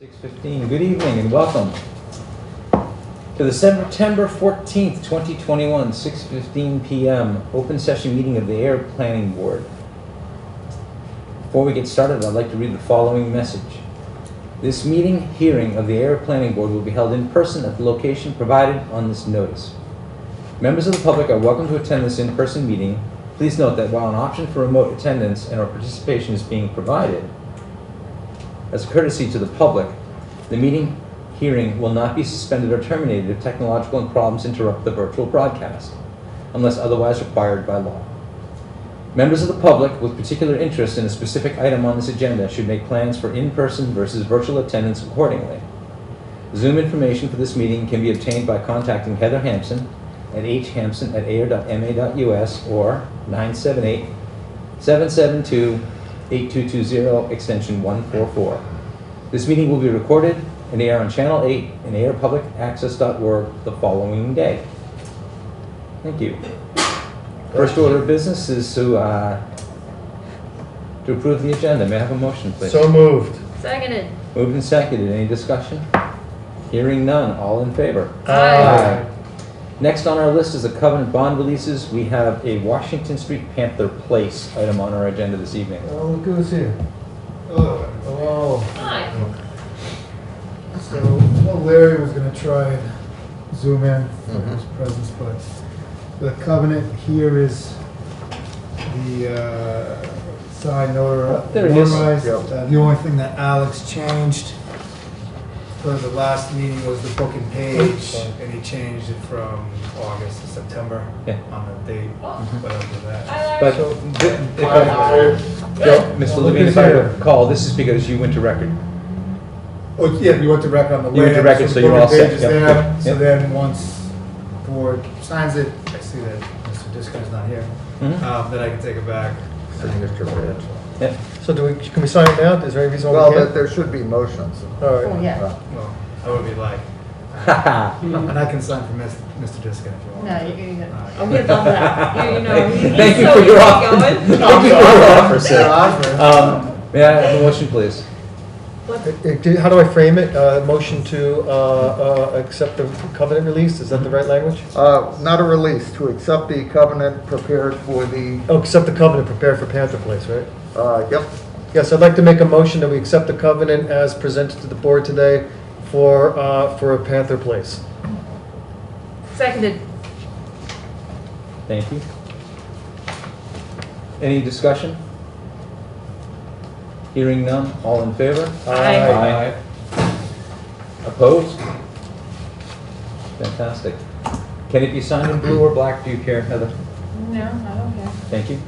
6:15. Good evening and welcome to the September 14th, 2021, 6:15 p.m. open session meeting of the Ayer Planning Board. Before we get started, I'd like to read the following message. This hearing of the Ayer Planning Board will be held in person at the location provided on this notice. Members of the public are welcome to attend this in-person meeting. Please note that while an option for remote attendance and/or participation is being provided, as a courtesy to the public, the hearing will not be suspended or terminated if technological problems interrupt the virtual broadcast, unless otherwise required by law. Members of the public with particular interest in a specific item on this agenda should make plans for in-person versus virtual attendance accordingly. Zoom information for this meeting can be obtained by contacting Heather Hampson at hhampson@ayer.ma.us or 978-772-8220 extension 144. This meeting will be recorded and air on Channel 8 and ayerpublicaccess.org the following day. Thank you. First order of business is to approve the agenda. May I have a motion, please? So moved. Seconded. Moved and seconded. Any discussion? Hearing none. All in favor? Aye. Next on our list is the covenant bond releases. We have a Washington Street Panther Place item on our agenda this evening. Oh, look who's here. Hello. Hi. So, Larry was going to try and zoom in for his presence, but the covenant here is the signed notarized. There it is. The only thing that Alex changed for the last meeting was the book and page, and he changed it from August to September on the date, whatever that. But Mr. Levine, if I recall, this is because you went to record. Oh, yeah, you went to record on the You went to layout, record, the so you're book all and set. page is Yep, there. yep, So yep. then once the board signs it, I see that Mr. Disco's not here, then I can take it back. Yep. So can we sign it now? Is there any reason why Well, we can't? there should be motions. All right. Oh, yeah. Well, that would be like, and I can sign for Mr. Disco if you want. No, you're good. I'll get a thumbs up. You know. Thank you so for your easy offer. going. Thank you for your offer, sir. May I have a motion, please? How do I frame it? Motion to accept the covenant release? Is that the right language? Not a release, to accept the covenant prepared for the, Oh, accept the covenant prepared for Panther Place, right? yep, Yes, I'd like to make a motion that we accept the covenant as presented to the board today for Panther Place. Seconded. Thank you. Any discussion? Hearing none. All in favor? Aye. Opposed? Fantastic. Can it be signed in blue or black? Do you care, Heather? No, I don't care. Thank you.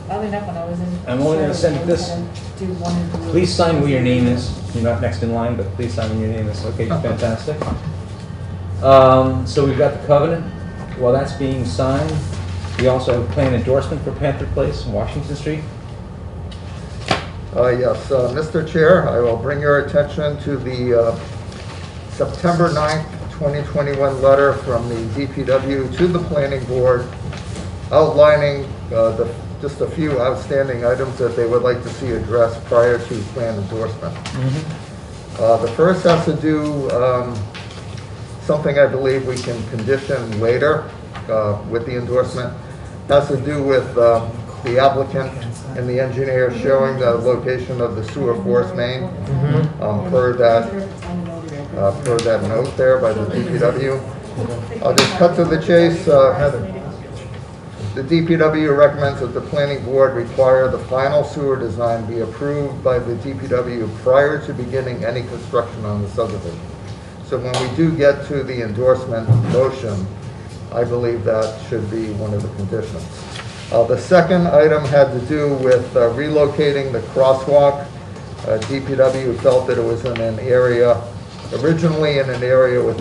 Oddly enough, when I was in. I'm only gonna send Sherwood, this. I had to do one in blue. Please sign where your name is. You're not next in line, but please sign where your name is. Okay, fantastic. So we've got the covenant. While that's being signed, we also have a plan endorsement for Panther Place, Washington Street. yes. Mr. Chair, I will bring your attention to the September 9th, 2021 letter from the DPW to the Planning Board outlining just a few outstanding items that they would like to see addressed prior to plan endorsement. The first has to do something I believe we can condition later with the endorsement. Has to do with the applicant and the engineer showing the location of the sewer force main per that note there by the DPW. I'll just cut to the chase. The DPW recommends that the planning board require the final sewer design be approved by the DPW prior to beginning any construction on the subdivision. So when we do get to the endorsement motion, I believe that should be one of the conditions. The second item had to do with relocating the crosswalk. DPW felt that it was in an area, originally in an area with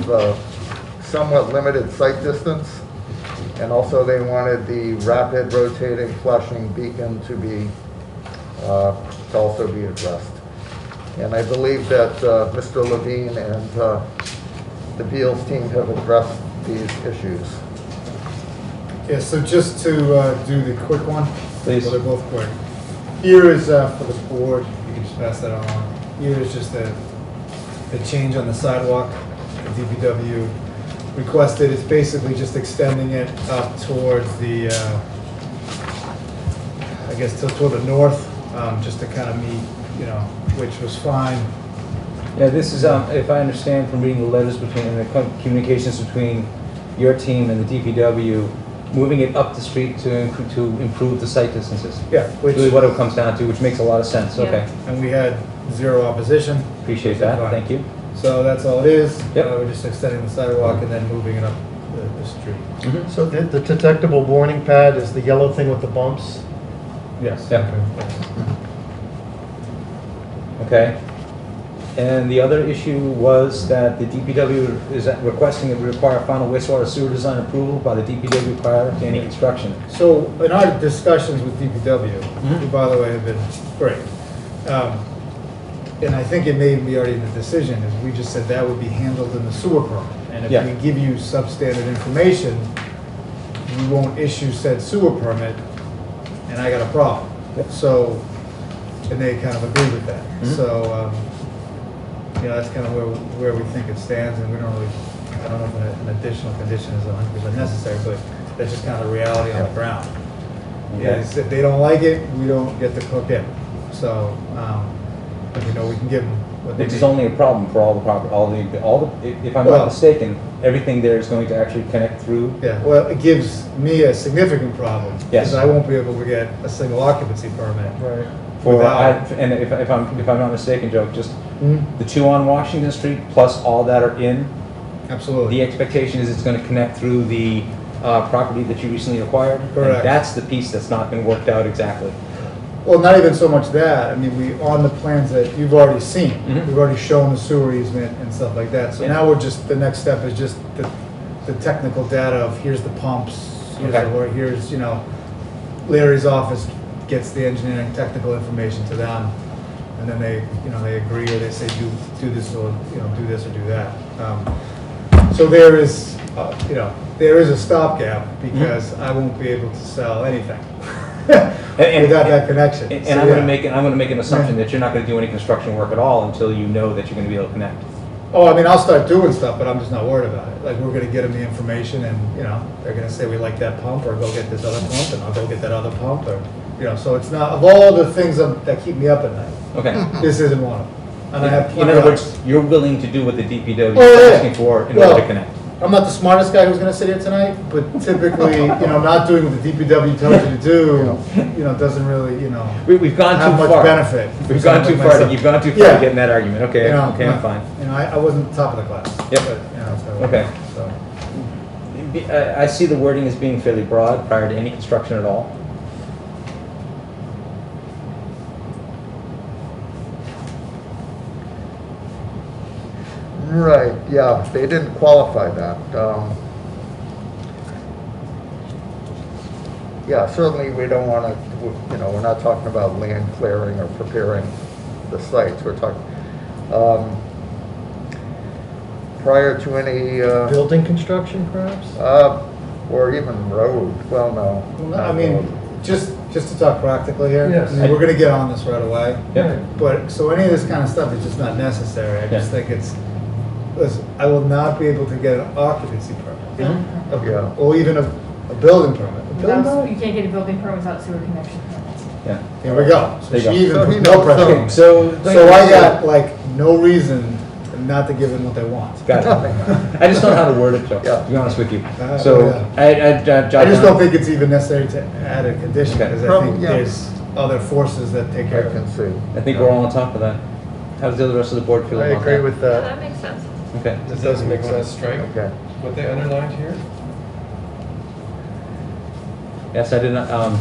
somewhat limited sight distance. And also they wanted the rapid rotating flashing beacon to also be addressed. And I believe that Mr. Levine and the Beals team have addressed these issues. Yeah, so just to do the quick one. Please. Well, they're both quick. Here is for the board, you can just just pass that on. Here is just the change on the sidewalk. The DPW requested, it's basically just extending it up towards the, I guess toward the north, just to kind of meet, you know, which was fine. Yeah, this is, if I understand from reading the letters between, and the communications between your team and the DPW, moving it up the street to improve the site distances. Yeah, which, Really what it comes down to, which makes a lot of sense, Yeah. okay. and we had zero opposition. Appreciate that, Fine. thank you. So that's all it is. Yep. We're just extending the sidewalk and then moving it up the street. Mhm. So the detectable warning pad is the yellow thing with the bumps? Yes. Yeah. Okay. And the other issue was that the DPW is requesting that we require final wastewater sewer design approval by the DPW prior to any construction. So in our discussions with DPW, Mhm. who by the way have been great, and I think it may be already in the decision, is we just said that would be handled in the sewer permit. And Yeah. if we give you substandard information, you won't issue said sewer permit, and I got a problem. Yep. So, and they kind of agree with that. Mhm. So, you know, that's kind of where we think it stands, and we don't really, I don't know if an additional condition is 100% necessary, but that's just kind of the reality on the ground. Okay. Is if they don't like it, we don't get to cook in. So, but you know, we can give them what they Which is need. only a problem for all the, if I'm Well- not mistaken, everything there is going to actually connect through. Yeah, well, it gives me a significant problem. Yes. Because I won't be able to get a single occupancy permit. Right. For, Without- and if I'm not mistaken, Joe, just Hmm? the two on Washington Street plus all that are in, the Absolutely. expectation is it's gonna connect through the, property that you recently acquired. Correct. And that's the piece that's not been worked out exactly. Well, not even so much that, I mean, on the plans that you've already seen, Mhm. we've already shown the sewer easement and stuff like that. So Yeah. now the next step is just the technical data of here's the pumps, Okay. here's, you know, Larry's office gets the engineering technical information to them. And then they, you know, they agree or they say do this or, you know, do this or do that. So there is, you know, there is a stopgap because I won't be able to sell anything without that connection. And So, I'm yeah. gonna make an assumption that you're not gonna do any construction work at all until you know that you're gonna be able to connect. Oh, I mean, I'll start doing stuff, but I'm just not worried about it. Like, we're gonna get them the information and, you know, they're gonna say we like that pump or go get this other pump and I'll go get that other pump or, you know, so it's not, of all the things that keep me up at night, Okay. this isn't one of them. And I have In plenty other of words, you're willing to do what the DPW Oh, is yeah. asking for in Well, order to connect. I'm not the smartest guy who's gonna sit here tonight, but typically, you know, not doing what the DPW tells you to do, you know, doesn't really, you know, We've gone have too much far. benefit. We've gone too far, you've gone too far Yeah. to get in that argument. Okay, You know, okay, I'm fine. You know, I wasn't top of the class. Yep. But, you know, so. Okay. So. I see the wording as being fairly broad prior to any construction at all. Right, yeah, they didn't qualify that. Yeah, certainly we don't want to, you know, we're not talking about land clearing or preparing the sites. We're talking, prior to any, Building construction perhaps? or even road, well, no. Well, I not mean, road. just to talk practically here, Yes. I mean, we're gonna get on this right away. Yep. But, so any of this kind of stuff is just not necessary. I just Yeah. think listen, I will not be able to get an occupancy permit. Mhm. Yeah. Or even a building permit. A building Without- permit? You can't get a building permit without sewer connection permits. Yeah. Here we go. So There you she go. even So put he no knows, pressure so- on me. So So I got like no reason not to give them what they want. Got it. I just don't know how to word it, Joe, Yeah. to be honest with you. Oh, So, yeah. I I just don't think it's even necessary to add a condition, Okay. because I Probably, think yeah. there's other forces that take care I of can it. see. I think we're all on top of that. How does the rest of the board feel I about that? agree with Yeah, that. that makes sense. Okay. It does make sense. Strike Okay. what they underlined here? Yes, I did not,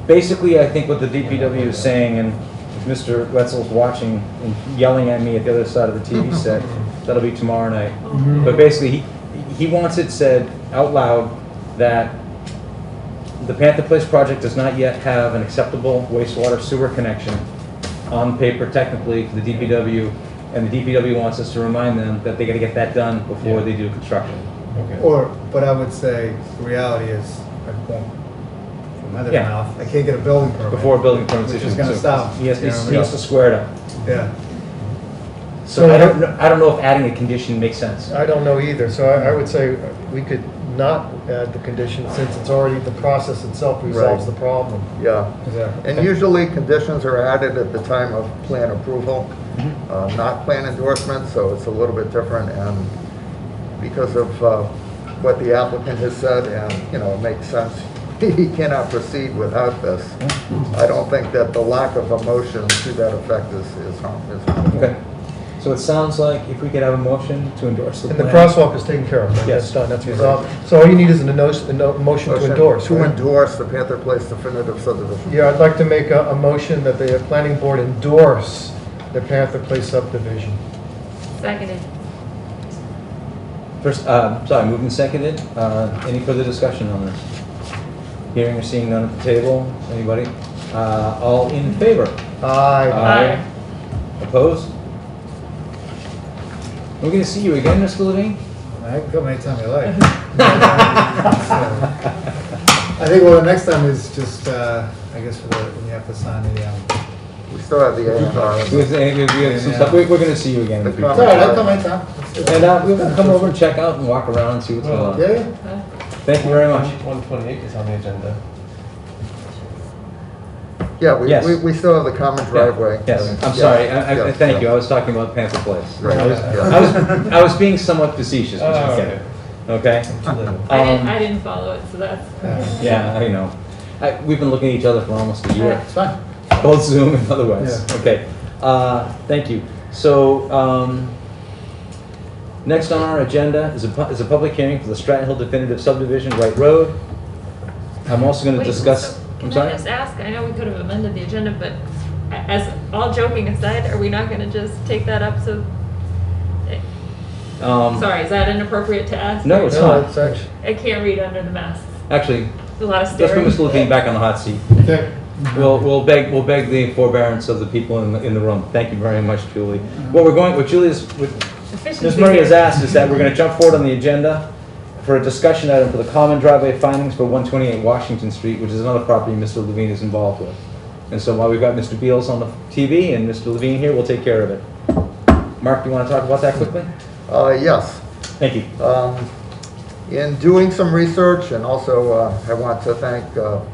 basically, I think what the DPW is saying, and if Mr. Wetzel's watching and yelling at me at the other side of the TV set, that'll be tomorrow night. But basically, he wants it said out loud that the Panther Place project does not yet have an acceptable wastewater sewer connection on paper technically to the DPW, and the DPW wants us to remind them that they gotta get that done before Yeah. they do construction. Okay. But I would say, the reality is, I won't, for Mother's Yeah. mouth. I can't get a building permit. Before a building permit Which issue. is gonna So stop. He has, you know, he has to square it up. Yeah. So I don't know if adding a condition makes sense. I don't know either, so I would say we could not add the condition since it's already, the process itself resolves the Right. problem. Yeah. Exactly. And usually conditions are added at the time of plan approval, Mm-hmm. not plan endorsement, so it's a little bit different. And because of what the applicant has said, and, you know, it makes sense, he cannot proceed without this. I don't think that the lack of a motion to that effect is harmful. Okay. So it sounds like if we could have a motion to endorse the And plan. the crosswalk is taken care of, right? Yes. That's done, that's resolved. So all you need is a motion to endorse, To right? endorse the Panther Place definitive subdivision. Yeah, I'd like to make a motion that the planning board endorse the Panther Place subdivision. Seconded. First, sorry, moved and seconded. Any further discussion on this? Hearing or seeing none at the table? Anybody? All in favor? Aye. Aye. Opposed? We're gonna see you again, Mr. Levine? I can come anytime you like. I think, well, the next time is just, I guess, when you have to sign the, We still have the A&R. We have some stuff. We're gonna see you again. in the The future. it's all right, I'll come anytime. And we're gonna come over and check out and walk around and see what's going on. Yeah, yeah. Thank you very much. 128 is on the agenda. Yeah, Yes. we still have the common driveway. Yes, I'm Yeah, sorry. yeah, Thank you. yeah. I was talking about Panther Place. Right, I was, yeah. I was being somewhat facetious, Oh, Mr. okay. Kennedy. Okay? Too little. I didn't follow it, so that's. Yeah, I know. We've been looking at each other for almost a year, It's fine. both Zoom and otherwise. Yeah. Okay. Thank you. So, next on our agenda is a public hearing for the Stratton Hill definitive subdivision, Wright Road. I'm also going to Wait, discuss. so I'm Can I sorry. just ask, I know we could have amended the agenda, but as, all joking aside, are we not gonna just take that up so? Sorry, is that inappropriate to ask? No, it's No, not. it's actually, I can't read under the mask. Actually, There's a lot of let's put staring. Mr. Levine back on the hot seat. Okay. We'll beg the forbearance of the people in the room. Thank you very much, Julie. What Efficiency Ms. Murray has here. asked is that we're going to jump forward on the agenda for a discussion item for the common driveway findings for 128 Washington Street, which is another property Mr. Levine is involved with. And so while we've got Mr. Beals on the TV and Mr. Levine here, we'll take care of it. Mark, do you want to talk about that quickly? Yes. Thank you. In doing some research, and also I want to thank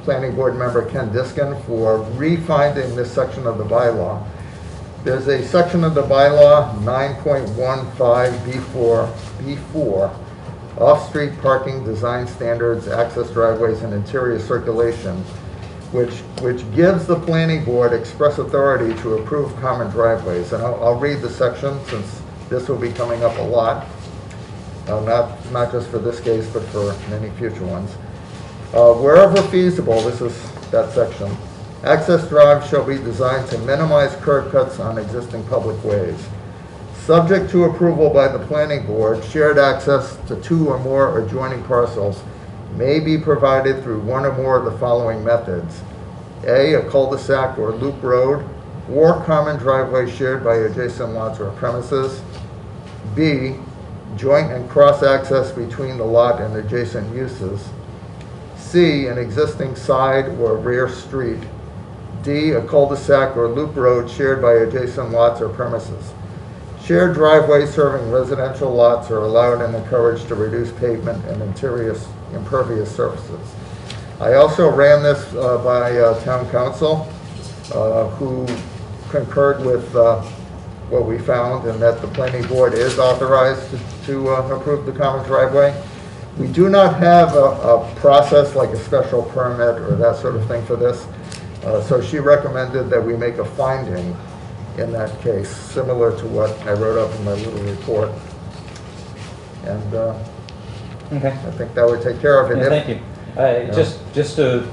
Planning Board member Ken Diskin for refinding this section of the bylaw. There's a section of the bylaw, 9.15B4, off-street parking design standards, access driveways, and interior circulation, which gives the planning board express authority to approve common driveways. And I'll read the section since this will be coming up a lot. Not just for this case, but for many future ones. Wherever feasible, this is that section, access drives shall be designed to minimize curb cuts on existing public ways. Subject to approval by the planning board, shared access to 2 or more adjoining parcels may be provided through 1 or more of the following methods. A cul-de-sac or loop road, or common driveway shared by adjacent lots or premises. B, joint and cross access between the lot and adjacent uses. C, an existing side or rear street. D, a cul-de-sac or loop road shared by adjacent lots or premises. Shared driveways serving residential lots are allowed and encouraged to reduce pavement and impervious surfaces. I also ran this by town council, who concurred with what we found, and that the planning board is authorized to approve the common driveway. We do not have a process like a special permit or that sort of thing for this. So she recommended that we make a finding in that case, similar to what I wrote up in my little report. And Okay. I think that would take care of it. Yeah, thank you. Just to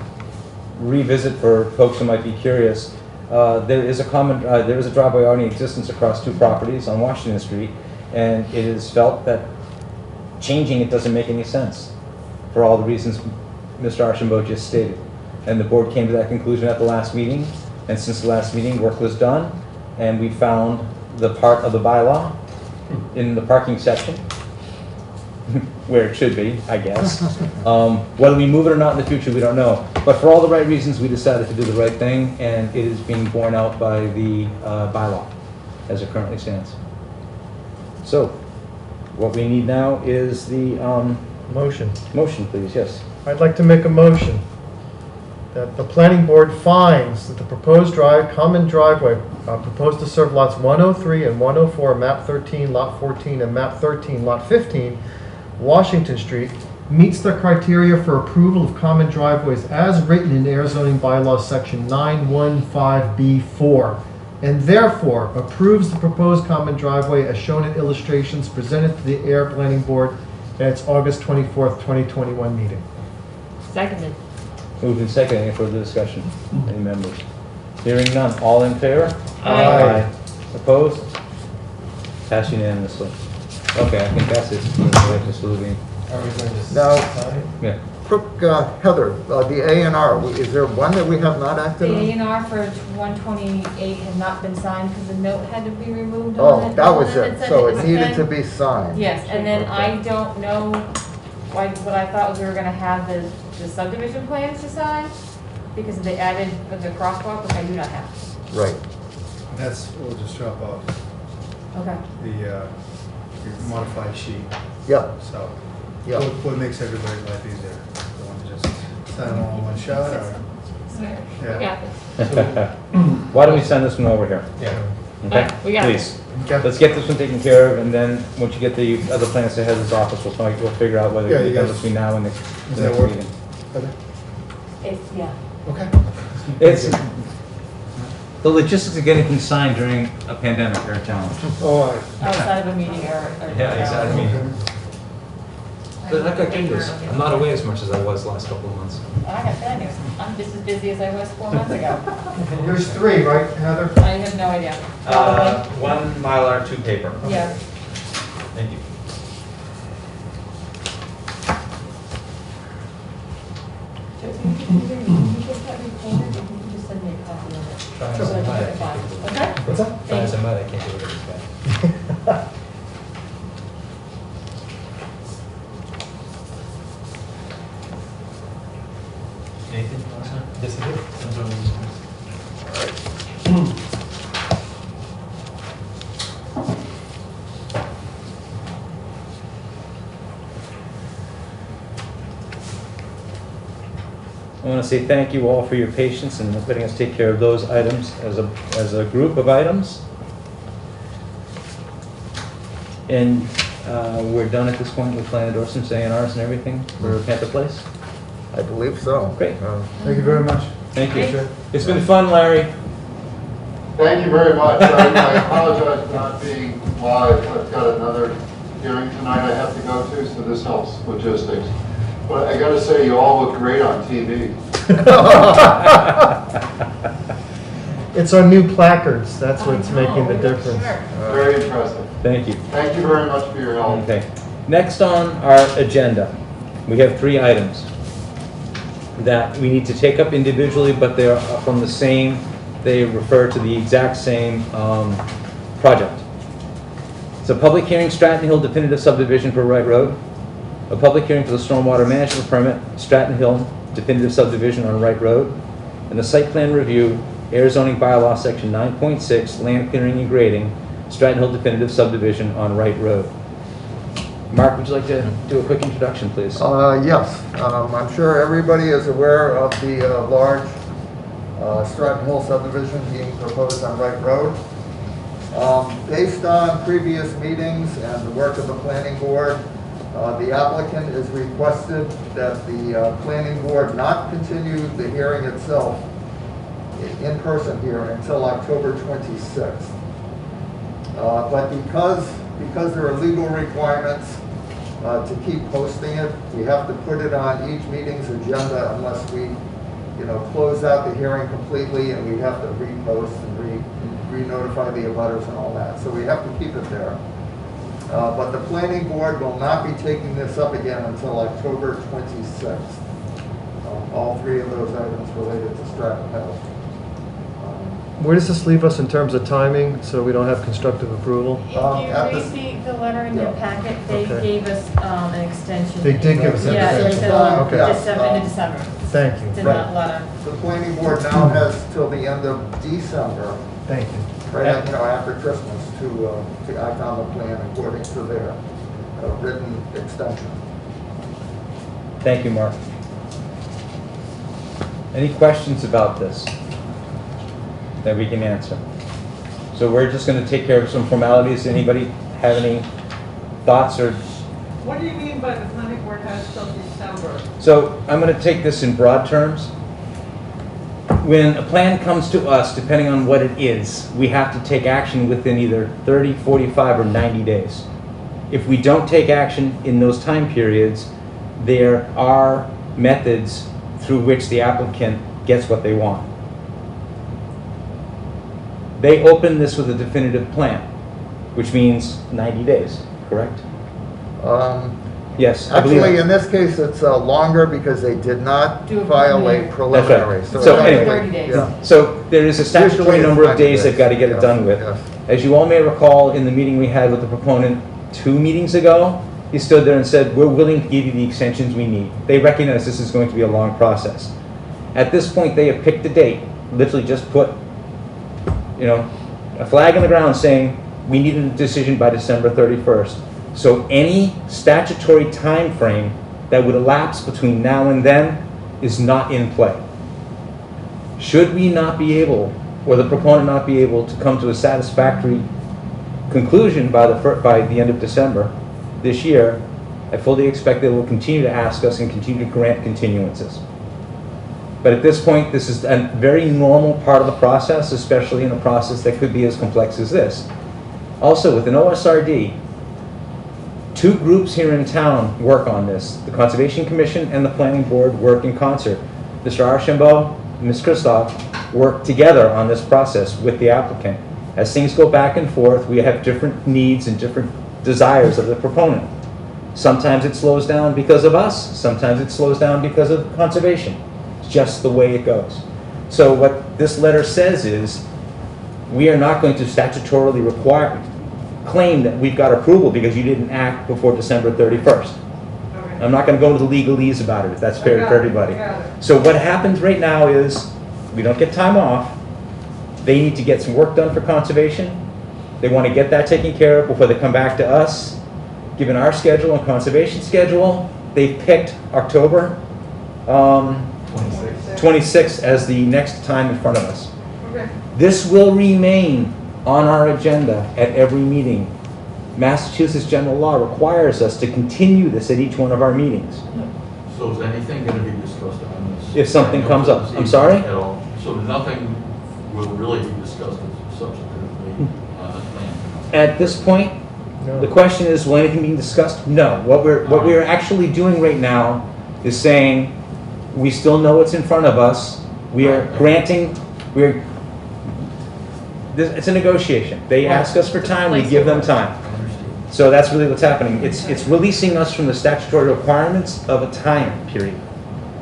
revisit for folks who might be curious, there is a driveway already in existence across 2 properties on Washington Street, and it is felt that changing it doesn't make any sense for all the reasons Mr. Archambault just stated. And the board came to that conclusion at the last meeting, and since the last meeting, work was done, and we found the part of the bylaw in the parking section where it should be, I guess. Whether we move it or not in the future, we don't know. But for all the right reasons, we decided to do the right thing, and it is being borne out by the bylaw as it currently stands. So, what we need now is the Motion. motion, please, yes. I'd like to make a motion that the planning board finds that the proposed common driveway proposed to serve lots 103 and 104, map 13, lot 14, and map 13, lot 15, Washington Street, meets the criteria for approval of common driveways as written in Air Zoning Bylaws Section 915B4, and therefore approves the proposed common driveway as shown in illustrations presented to the Air Planning Board at its August 24th, 2021 meeting. Seconded. Moved and seconded. Any further discussion? Any members? Hearing none. All in favor? Aye. Opposed? Passed unanimously. Okay, I think that's it. Mr. Levine. Are we going to No. sign? Yeah. Quick, Heather, the A&R, is there one that we have not acted The on? A&R for 128 had not been signed because the note had to be removed on Oh, it. that was And then it, said so was it needed to then- be signed. Yes, and then Okay. I don't know, what I thought was we were gonna have the subdivision plans to sign because they added the crosswalk, which I do not have. Right. That's, we'll just drop off Okay. the your modified sheet, Yeah, so. yeah. What makes everybody's life easier? You want to just sign them all in one shot, or? We got this. Why don't we send this one over here? Yeah. Okay? Alright, we got it. Please. Okay. Let's get this one taken care of, and then, once you get the other plans to Heather's office, we'll figure out whether Yeah, we you have guys- between now and the Does that next work? meeting. Heather? Yeah. Okay. It's, the logistics of getting things signed during a pandemic are a challenge. Oh, Outside of a meeting or. Yeah, exactly. But like I can this, I'm not away as much as I was last couple of months. I got bad news. I'm just as busy as I was 4 months ago. There's 3, right, Heather? I have no idea. One Mylar, 2 paper. Yeah. Thank you. Joe, can you get that recorded, or can you just send me a copy of it? Try as So I I might, can I get it can't back. do it. Okay? What's that? Try as I might, I can't do it this bad. Anything last time? Yes, I did. I want to say thank you all for your patience and letting us take care of those items as a group of items. And we're done at this point with plan endorsements, A&Rs and everything for Panther Place? I believe so. Great. thank you very much. Thank you. It's been fun, Larry. Thank you very much. I apologize for not being live. I've got another hearing tonight I have to go to, so this helps logistics. But I gotta say, you all look great on TV. It's our new placards, that's what's making the difference. Very impressive. Thank you. Thank you very much for your help. Okay. Next on our agenda, we have 3 items that we need to take up individually, but they're from the same, they refer to the exact same project. It's a public hearing, Stratton Hill definitive subdivision for Wright Road. A public hearing for the stormwater management permit, Stratton Hill definitive subdivision on Wright Road. And the site plan review, Air Zoning Bylaw Section 9.6, land clearing and grading, Stratton Hill definitive subdivision on Wright Road. Mark, would you like to do a quick introduction, please? Yes, I'm sure everybody is aware of the large Stratton Hill subdivision being proposed on Wright Road. Based on previous meetings and the work of the planning board, the applicant is requested that the planning board not continue the hearing itself, in-person hearing, until October 26th. But because there are legal requirements to keep posting it, we have to put it on each meeting's agenda unless we, close out the hearing completely, and we have to repost and re-notify the abutters and all that. So we have to keep it there. But the planning board will not be taking this up again until October 26th. All 3 of those items related to Stratton Hill. Where does this leave us in terms of timing, so we don't have constructive approval? If at you this- read the letter in your packet, they Okay. gave us an extension. They did give us an Yeah, extension. until Okay. into December. Thank It's in you. that letter. The planning board now has till the end of December, Thank you. right, after Christmas, to act on the plan according to their written extension. Thank you, Mark. Any questions about this that we can answer? So we're just going to take care of some formalities. Anybody have any thoughts or? What do you mean by the planning board has till December? So I'm going to take this in broad terms. When a plan comes to us, depending on what it is, we have to take action within either 30, 45, or 90 days. If we don't take action in those time periods, there are methods through which the applicant gets what they want. They open this with a definitive plan, which means 90 days, correct? Yes, I believe Actually, that. in this case, it's longer because they did not Do a file a preliminary. preliminary. That's right. it's So actually- anyway. 30 days. Yeah. So there is a statutory Usually it's number of 90 days they've got to get it Yes, done with. yes. As you all may recall, in the meeting we had with the proponent 2 meetings ago, he stood there and said, we're willing to give you the extensions we need. They recognize this is going to be a long process. At this point, they have picked a date, literally just put, a flag in the ground saying, we need a decision by December 31st. So any statutory time frame that would elapse between now and then is not in play. Should we not be able, or the proponent not be able to come to a satisfactory conclusion by the end of December this year, I fully expect they will continue to ask us and continue to grant continuances. But at this point, this is a very normal part of the process, especially in a process that could be as complex as this. Also, with an OSRD, 2 groups here in town work on this. The Conservation Commission and the Planning Board work in concert. Mr. Archambault and Ms. Christoph work together on this process with the applicant. As things go back and forth, we have different needs and different desires of the proponent. Sometimes it slows down because of us, sometimes it slows down because of conservation. It's just the way it goes. So what this letter says is, we are not going to statutorily claim that we've got approval because you didn't act before December 31st. Okay. I'm not going to go into the legalese about it, if that's fair for everybody. Got it. So what happens right now is, we don't get time off. They need to get some work done for conservation. They want to get that taken care of before they come back to us. Given our schedule and conservation schedule, they've picked October 26th as the next time in front of us. Okay. This will remain on our agenda at every meeting. Massachusetts general law requires us to continue this at each one of our meetings. So is anything going to be discussed on this? If something comes up. I'm sorry? At all? So nothing will really be discussed substantively on the plan? At this point, No. the question is, will anything be discussed? No. What we're actually doing right now is saying, we still know what's in front of us. We are granting, it's a negotiation. They ask us for time, we give them time. I understand. So that's really what's happening. It's releasing us from the statutory requirements of a time period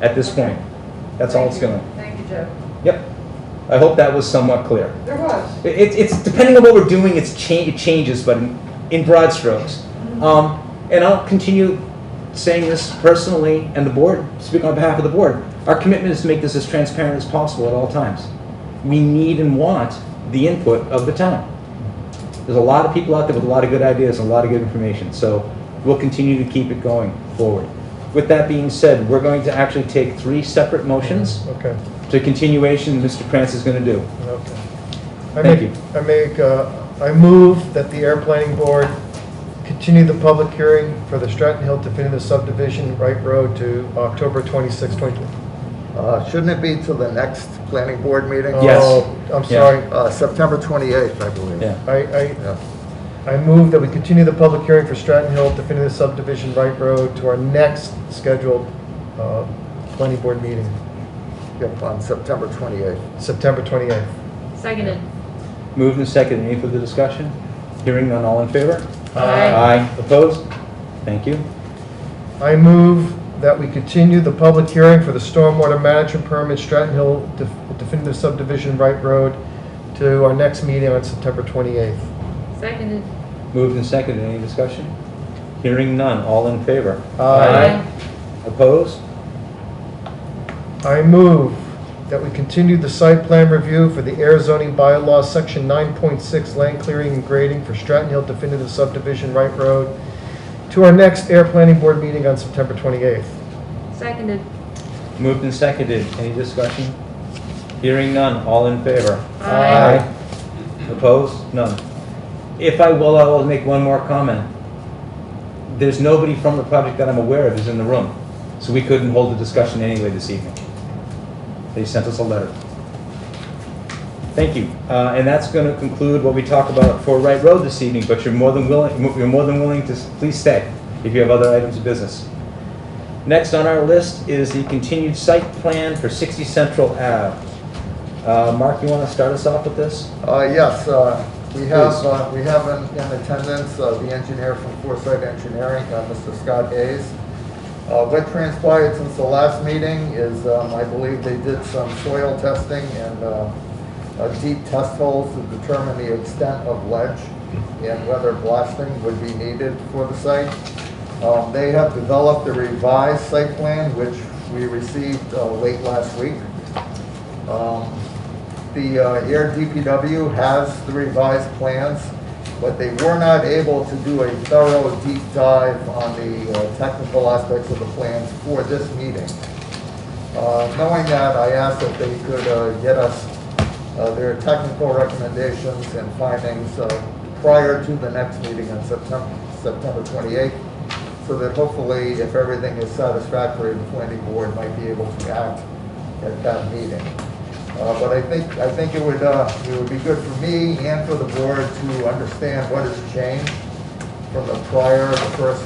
at this point. That's all it's going to. Thank you, Joe. Yep. I hope that was somewhat clear. There was. It's depending on what we're doing, it changes, but in broad strokes. And I'll continue saying this personally, and the board, speaking on behalf of the board, our commitment is to make this as transparent as possible at all times. We need and want the input of the town. There's a lot of people out there with a lot of good ideas and a lot of good information, so we'll continue to keep it going forward. With that being said, we're going to actually take 3 separate motions Okay. to continuation Mr. Krantz is going to do. Okay. Thank you. I move that the Air Planning Board continue the public hearing for the Stratton Hill definitive subdivision, Wright Road, to October 26, 2020. Shouldn't it be to the next planning board meeting? Yes. Oh, I'm Yeah. sorry. September 28th, I believe. Yeah. Yeah. I move that we continue the public hearing for Stratton Hill definitive subdivision, Wright Road, to our next scheduled planning board meeting, Yep, on September 28th. September 28th. Seconded. Moved and seconded. Any further discussion? Hearing none, all in favor? Aye. Aye. Opposed? Thank you. I move that we continue the public hearing for the stormwater management permit, Stratton Hill definitive subdivision, Wright Road, to our next meeting on September 28th. Seconded. Moved and seconded. Any discussion? Hearing none. All in favor? Aye. Opposed? I move that we continue the site plan review for the air zoning bylaw, section 9.6, land clearing and grading for Stratton Hill definitive subdivision, Wright Road, to our next air planning board meeting on September 28th. Seconded. Moved and seconded. Any discussion? Hearing none. All in favor? Aye. Opposed? None. If I will, I will make one more comment. There's nobody from the project that I'm aware of is in the room, so we couldn't hold the discussion anyway this evening. They sent us a letter. Thank you. And that's going to conclude what we talked about for Wright Road this evening, but you're more than willing to please stay if you have other items of business. Next on our list is the continued site plan for 60 Central Ave. Mark, you want to start us off with this? Yes, we have in attendance the engineer from Foresight Engineering, Mr. Scott Hayes. What transpired since the last meeting is I believe they did some soil testing and deep test holes to determine the extent of ledge and whether blasting would be needed for the site. They have developed a revised site plan, which we received late last week. The Ayer DPW has the revised plans, but they were not able to do a thorough deep dive on the technical aspects of the plans for this meeting. Knowing that, I asked that they could get us their technical recommendations and findings prior to the next meeting on September 28th, so that hopefully, if everything is satisfactory, the planning board might be able to act at that meeting. But I think it would be good for me and for the board to understand what has changed from the first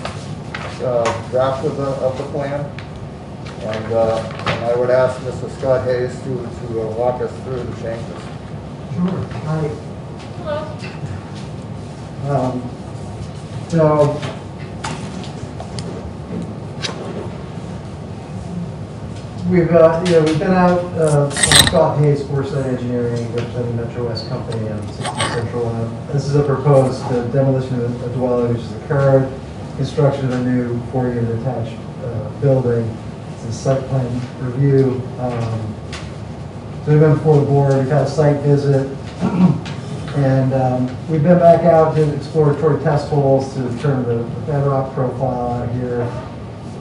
draft of the plan. And I would ask Mr. Scott Hayes to walk us through the changes. Sure. Hi. Hello. So we've been out on Scott Hayes, Foresight Engineering, representing Metro West Company on 60 Central. This is a proposed demolition of a dwelling which has occurred, construction of a new 4-unit attached building. It's a site plan review. So we've been before the board. We've had a site visit, and we've been back out, did exploratory test holes to determine the bedrock profile out here.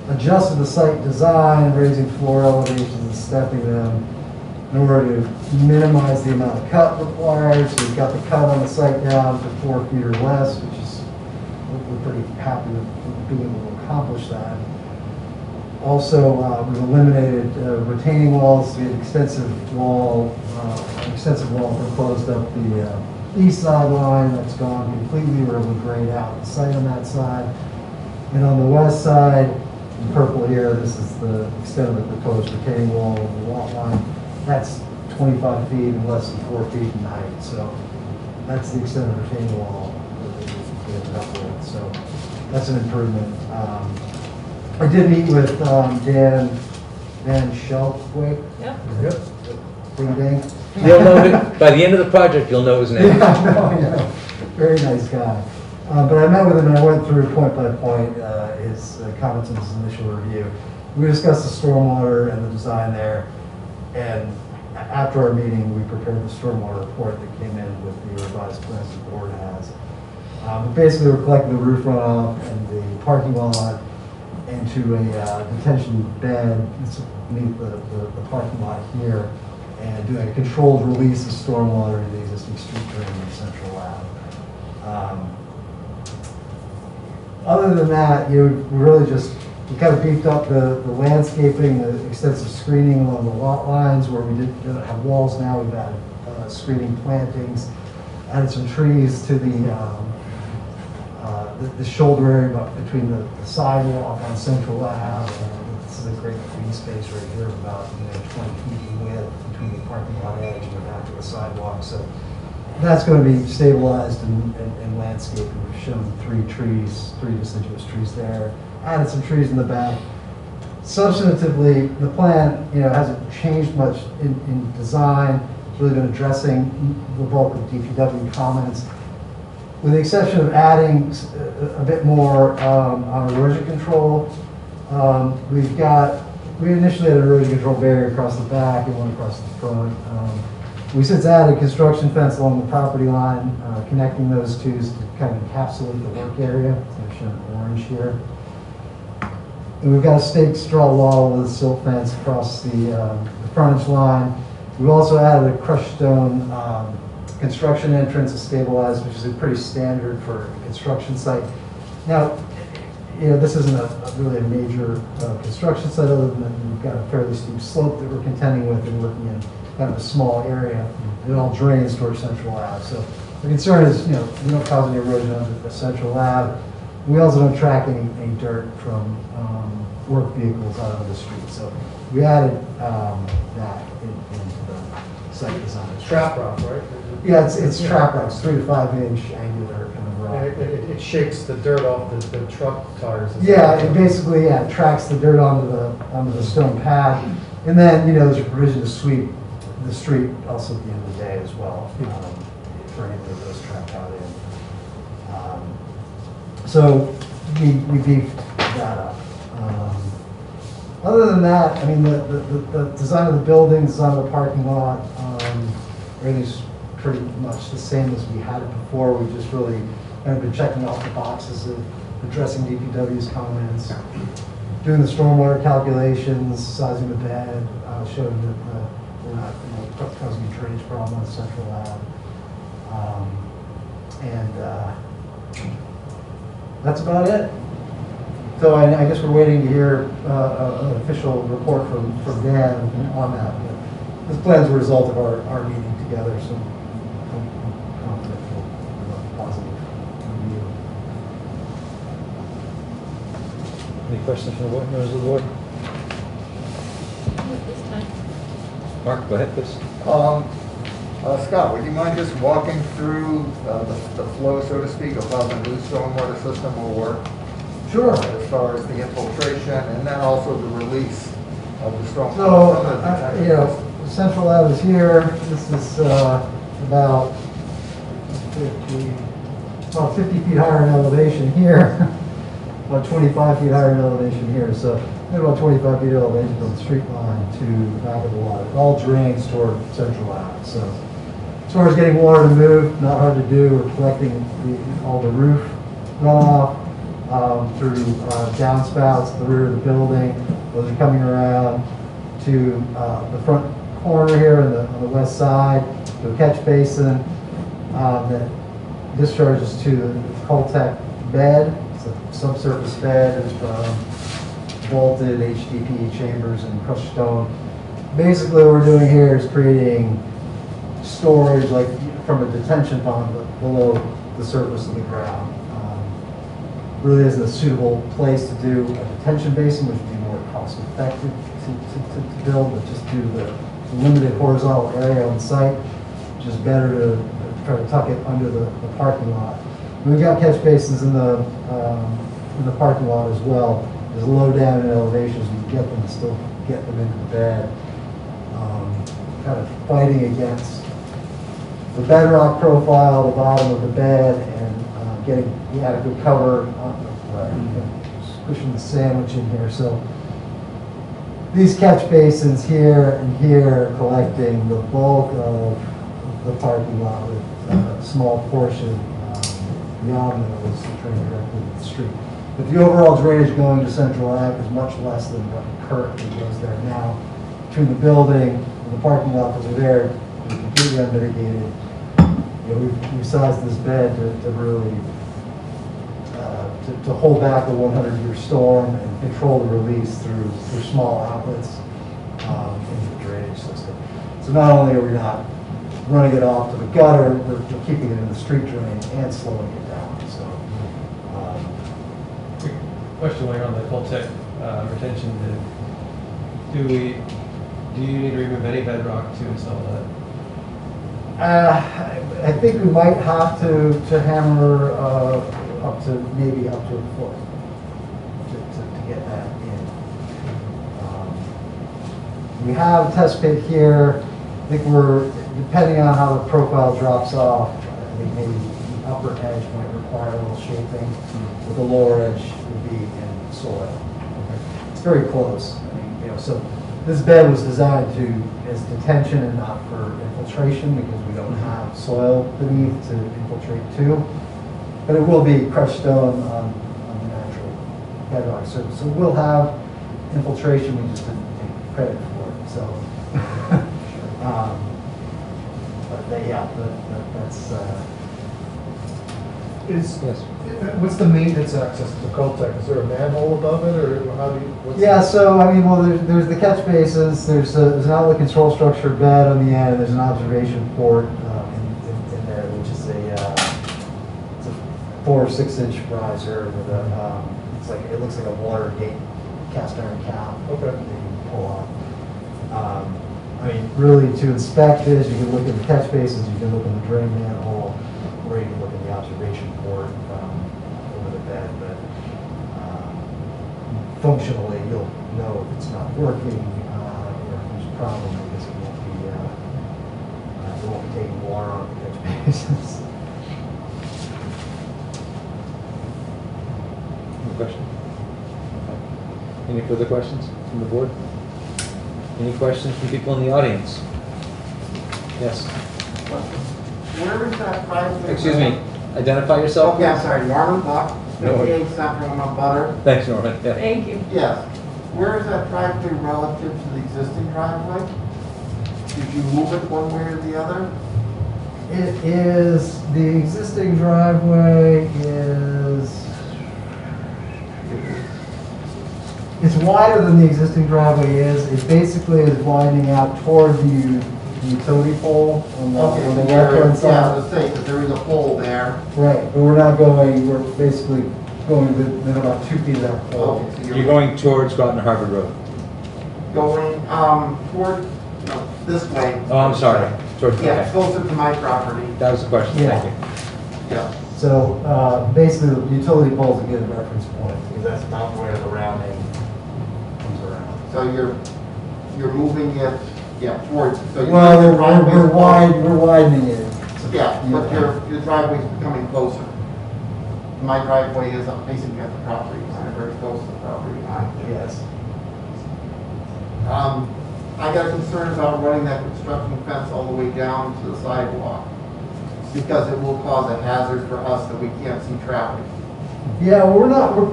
Adjusted the site design, raising floor elevations and stepping them in order to minimize the amount of cut required. So we've got the cut on the site down to 4 feet or less, which is, we're pretty happy with being able to accomplish that. Also, we've eliminated retaining walls. We had an extensive wall proposed up the east side line. That's gone completely. We're able to grade out the site on that side. And on the west side, in purple here, this is the extent of the proposed retaining wall of the lot line. That's 25 feet and less than 4 feet in height. So that's the extent of the retaining wall that we ended up with. So that's an improvement. I did meet with Dan Sheltwick. Yep. Ding ding. You'll know it, by the end of the project, you'll know his name. Yeah. Very nice guy. But I met with him and I went through point by point his comments in his initial review. We discussed the stormwater and the design there, and after our meeting, we prepared the stormwater report that came in with the revised plans the board has. But basically, we're collecting the roof runoff and the parking lot into a detention bed beneath the parking lot here, and doing a controlled release of stormwater into the existing street drain in Central Ave. Other than that, we really just kind of beefed up the landscaping, the extensive screening along the lot lines where we didn't have walls. Now we've added screening plantings, added some trees to the shoulder area between the sidewalk on Central Ave. This is a great green space right here, about 20 feet in width between the parking lot edge and the back of the sidewalk. So that's going to be stabilized and landscaped. We've shown 3 deciduous trees there. Added some trees in the back. Substantively, the plan hasn't changed much in design. It's really been addressing the bulk of DPW comments, with the exception of adding a bit more on erosion control. We initially had an erosion control barrier across the back and one across the front. We since added construction fence along the property line, connecting those two to kind of encapsulate the work area. I've shown orange here. And we've got a staked straw wall with a silt fence across the frontage line. We've also added a crushed stone construction entrance, a stabilized, which is pretty standard for a construction site. Now, this isn't really a major construction site, other than we've got a fairly steep slope that we're contending with, and working in kind of a small area. It all drains towards Central Ave. So the concern is, we don't cause any erosion under the Central Ave. We also don't track any dirt from work vehicles out of the street. So we added that into the site design. It's trap rock, right? Yeah, it's trap rock. It's 3 to 5 inch angular kind of rock. And it shakes the dirt off the truck tires. Yeah, it basically tracks the dirt onto the stone pad, and then there's a provision to sweep the street also at the end of the day as well, for any of those trapped out in. So we beefed that up. Other than that, I mean, the design of the building, design of the parking lot, everything's pretty much the same as we had it before. We've just really kind of been checking off the boxes of addressing DPW's comments, doing the stormwater calculations, sizing the bed, showing that we're not causing a drainage problem on Central Ave. That's about it. So I guess we're waiting to hear an official report from Dan on that. This plan's a result of our meeting together, so I'm confident we'll have a positive review. Any questions from the board, members of the board? This time. Mark, go ahead, please. Scott, would you mind just walking through the flow, so to speak, of how the new stormwater system will work? Sure. As far as the infiltration and then also the release of the stormwater. So, Central Ave is here. This is about 50 feet higher in elevation here, about 25 feet higher in elevation here. So, about 25 feet elevation from the street line to the back of the water. It all drains toward Central Ave. So, as far as getting water to move, not hard to do. We're collecting all the roof runoff through downspouts at the rear of the building. Those are coming around to the front corner here on the west side, to a catch basin that discharges to the Coltec bed. It's a subsurface bed of vaulted HDPE chambers and crushed stone. Basically what we're doing here is creating storage like from a detention pond but below the surface of the ground. Really isn't a suitable place to do a detention basin, which would be more cost effective to build, but just due to the limited horizontal area on site, which is better to try to tuck it under the parking lot. We've got catch basins in the parking lot as well. As low down in elevations, we can get them and still get them into the bed. Kind of fighting against the bedrock profile, the bottom of the bed, and getting the adequate cover, squishing the sandwich in here. So these catch basins here and here are collecting the bulk of the parking lot with a small portion beyond those drain directly to the street. But the overall drainage going to Central Ave is much less than what currently goes there now. Between the building and the parking lot that are there, they're completely unmitigated. We've sized this bed to really to hold back a 100-year storm and control the release through small outlets into the drainage system. So not only are we not running it off to the gutter, we're keeping it in the street drain and slowing it down. So, Quick question while you're on the Coltec retention. Do you need to remove any bedrock to install that? I think we might have to hammer maybe up to a foot to get that in. We have a test pit here. I think we're, depending on how the profile drops off, I think maybe the upper edge might require a little shaping, but the lower edge would be in soil. It's very close. I mean, you know, so this bed was designed as detention and not for infiltration because we don't have soil beneath to infiltrate to. But it will be crushed stone on the natural bedrock surface. So we'll have infiltration, we just didn't take credit for it, so. But yeah, that's, Yes. What's the maintenance access to the cul-de-sac? Is there a manhole above it, or how do you? what's yeah, the- so, I mean, well, there's the catch basins, there's an outlet control structure bed on the end, and there's an observation port in there, which is it's a 4 or 6 inch riser with a, it looks like a water gate cast iron cap. Okay. That you can pull off. I mean, really, to inspect this, you can look at the catch basins, you can look in the drain manhole, or you can look at the observation port over the bed, but functionally, you'll know if it's not working or if there's a problem because it won't be taking water on the catch basins. Any question? Any further questions from the board? Any questions from people in the audience? Yes. Where is that driveway? Excuse me, identify yourself. Okay, I'm sorry, Norman Buck, No worries. 58 Central on Butter. Thanks, Norman. Yeah. Thank you. Yes. Where is that driveway relative to the existing driveway? Did you move it one way or the other? It is, the existing driveway it's wider than the existing driveway is. It basically is widening out toward the utility pole on the left-hand Yeah, I side. was saying, because there is a pole there. Right, but we're basically going within about 2 feet of that pole. Okay, so You're going towards Groton Harvard Road. going, toward, no, this way. Oh, I'm sorry. Towards, Yeah, okay. closer to my property. That was the question. Yeah. Thank you. Yeah. So basically, the utility pole is a good reference point because that's about where the rounding comes around. So you're moving it, yeah, towards, so your Well, driveway's we're widening it. Yeah, but your driveway's becoming closer. My driveway is basically at the property line, very close to the property line. Yes. I got a concern about running that construction fence all the way down to the sidewalk, because it will cause a hazard for us that we can't see traffic. Yeah,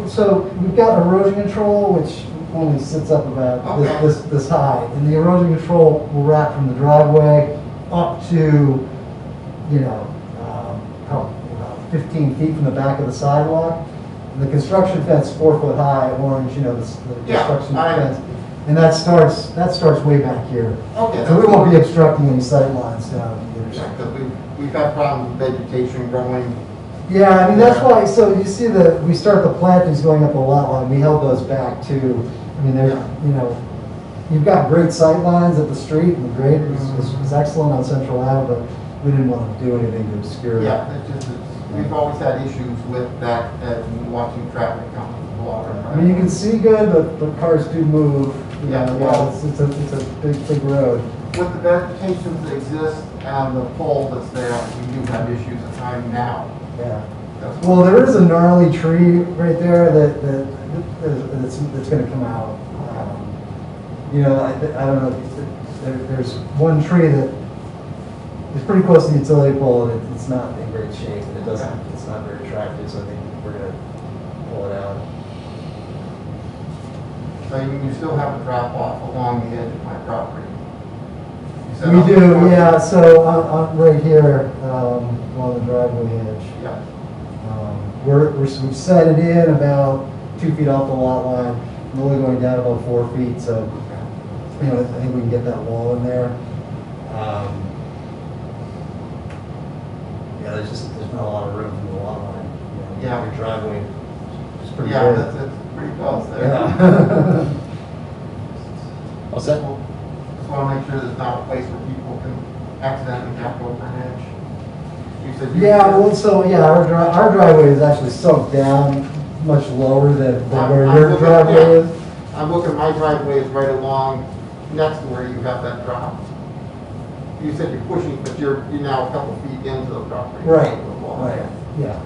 so we've got erosion control, which only sits up about Okay. this high. And the erosion control will wrap from the driveway up to, probably about 15 feet from the back of the sidewalk. And the construction fence, 4 foot high, orange, the Yeah, construction fence. And that starts way back here. Okay. So we won't be obstructing any sight lines down either. Because we've had problems with vegetation growing. Yeah, I mean, that's why, so you see we start the plantings going up the lot line, we held those back too. I mean, you've got great sight lines at the street, and the grade is excellent on Central Ave, but we didn't want to do anything to obscure it. Yeah, we've always had issues with that, watching traffic come along. I mean, you can see good, but cars do move. Yeah, well, it's a big road. With the vegetation that exists and the pole that's there, we do have issues at times now. Yeah. That's- Well, there is a gnarly tree right there that's going to come out. I don't know. There's one tree that is pretty close to the utility pole, and it's not in great shape, and it's not very attractive. So I think we're going to pull it out. So you still have a drop off along the edge of my property? You said We on the do, front- yeah. So right here along the driveway edge. Yeah. We've set it in about 2 feet off the lot line. We're only going down about 4 feet, so I think we can get that wall in there. There's not a lot of room from the lot line. Yeah. Your driveway is pretty Yeah, big. that's pretty close there. Yeah. All set? Just want to make sure there's not a place where people can accidentally jump over an edge. You said you. Yeah, well, so, yeah, our driveway is actually sunk down much lower than where I'm your looking- driveway yeah. is. I'm looking, my driveway is right along next to where you have that drop. you said you're pushing, but you're now a couple feet into the property. Right, The wall. right, yeah.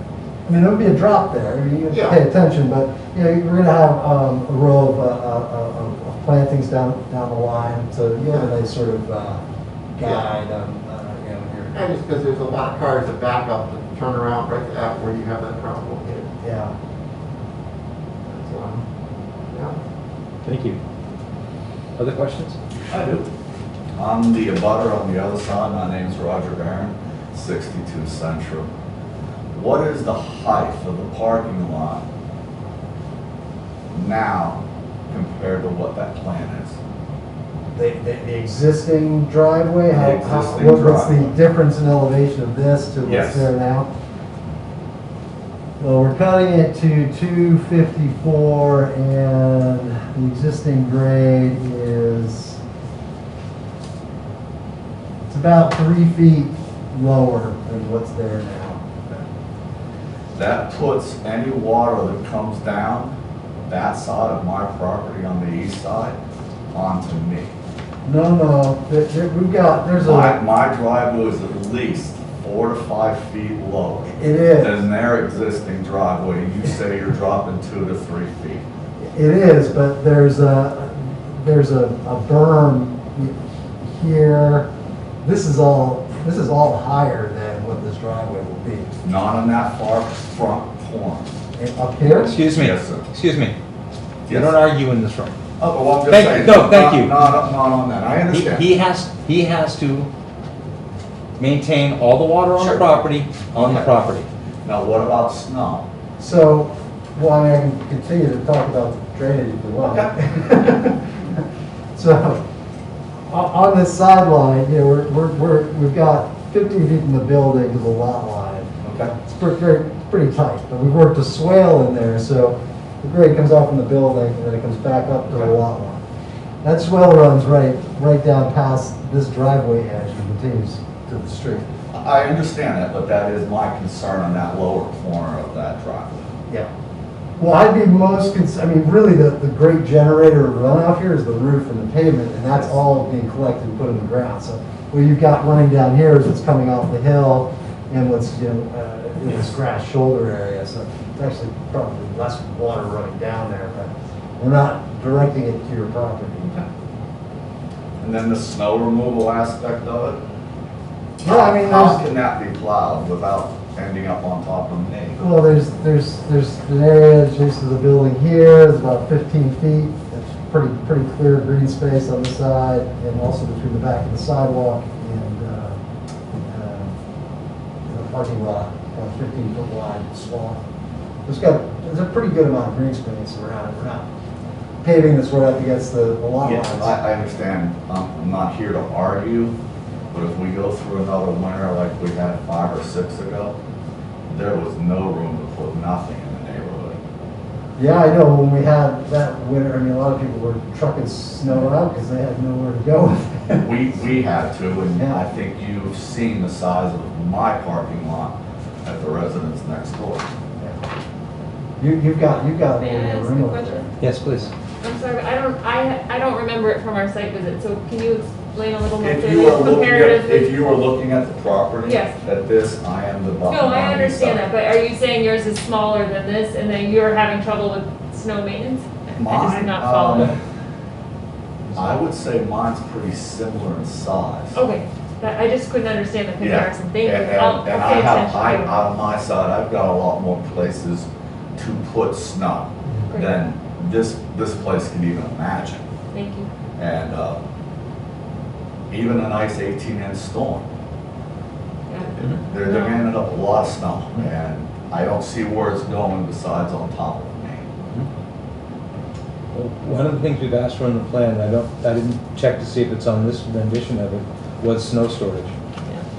I mean, there'll be a drop there, I mean, you have to Yeah. pay attention, but, you know, we're gonna have a row of plantings down the line, so you have a nice sort of guide on, you know, here. And just because there's a lot of cars that back up and turn around right at where you have that problem located. Yeah. So, yeah. Thank you. Other questions? I do. I'm the abutter on the other side. My name's Roger Barron, 62 Central. What is the height of the parking lot now compared to what that plan is? The existing driveway, The existing what's the driveway. difference in elevation of this to what's Yes. there now? Well, we're cutting it to 254 and the existing grade is, it's about 3 feet lower than what's there now. That puts any water that comes down that side of my property on the east side onto me. No, we've got, there's a, My driveway is at least 4 to 5 feet lower it is. than their existing driveway. You say you're dropping 2 to 3 feet. It is, but there's a berm here. This is all higher than what this driveway will be. Not on that far front corner. And up here? Excuse me. Yes, sir. Excuse me. You Yes. don't argue in this room. Oh, well, I'm just Thank- saying. no, thank you. Not on that. I understand. He has to maintain all the water on the Sure. property, on the Okay. property. Now, what about snow? So, well, I mean, I can continue to talk about drainage if you want. So, on this sideline, you know, we've got 15 feet from the building to the lot line. Okay. It's pretty tight, but we've worked a swale in there, so the grade comes off from the building and then it comes back up to the lot line. That swale runs right down past this driveway edge and continues to the street. I understand that, but that is my concern on that lower corner of that driveway. Yeah. Well, I'd be most I mean, really, the great generator runoff here is the roof and the pavement, and that's all being collected and put in the ground. So what you've got running down here is what's coming off the hill and what's, you know, in this grass shoulder area. So it's actually probably less water running down there, but we're not directing it to your property. And then the snow removal aspect of it? Yeah, I mean, How there's, can that be plowed without ending up on top of me? well, there's an area adjacent to the building here, it's about 15 feet. It's pretty clear green space on the side, and also between the back of the sidewalk and the parking lot, about 15-foot wide swath. There's a pretty good amount of green space around it. We're not paving this right up against the lot Yes, lines. I understand. I'm not here to argue, but if we go through another winter like we had 5 or 6 ago, there was no room to put nothing in the neighborhood. Yeah, I know, when we had that winter, I mean, a lot of people were trucking snow out because they had nowhere to go with it. We had to, and Yeah. I think you've seen the size of my parking lot at the residence next door. You've got a little May I bit of ask room a up question? there. Yes, please. I'm sorry, I don't remember it from our site visit, so can you explain a little more If clearly you are looking at, comparatively? if you are looking at the property, Yes. at this, I am the bottom. No, I understand that, but are you saying yours is smaller than this and then you're having trouble with snow maintenance? I just Mine, did not follow it. I would say mine's pretty similar in size. Okay, I just couldn't understand the comparison. Thank you. And I'll and pay I have, attention. on my side, I've got a lot more places to put snow Great. than this place can even imagine. Thank you. And even a nice 18-inch storm, Got it. they're demanding up a lot of snow, and I don't see where it's going besides on top of me. Well, one of the things we've asked for in the plan, and I didn't check to see if it's on this rendition of it, was snow storage.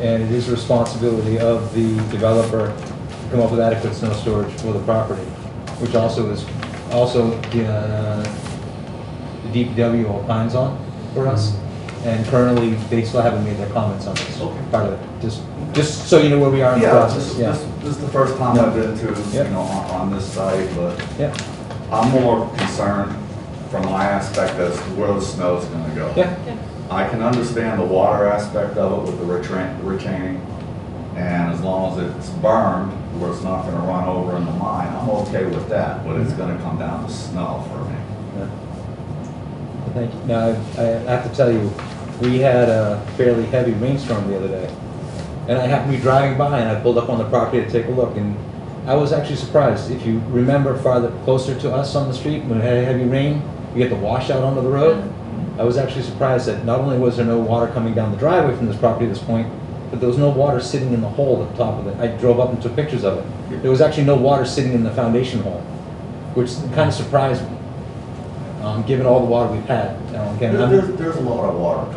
And it is the responsibility of the developer to come up with adequate snow storage for the property, which also the DPW opines on for us. And currently, they still haven't made their comments on this part of it. Just so you know where we are in the process. This is the first time I've been to, Yeah. on this site, but Yeah, I'm more concerned from my aspect as to where the snow's gonna go. yeah. I can understand the water aspect of it with the retaining, and as long as it's burned, where it's not gonna run over in the mine, I'm okay with that, but it's gonna come down to snow for me. Yeah. Thank you. Now, I have to tell you, we had a fairly heavy rainstorm the other day, and I happened to be driving by, and I pulled up on the property to take a look, and I was actually surprised. If you remember farther closer to us on the street, when it had heavy rain, you get the washout onto the road. I was actually surprised that not only was there no water coming down the driveway from this property at this point, but there was no water sitting in the hole at the top of it. I drove up and took pictures of it. There was actually no water sitting in the foundation hole, which kind of surprised me, given all the water we've had. Again, There's a lot of water.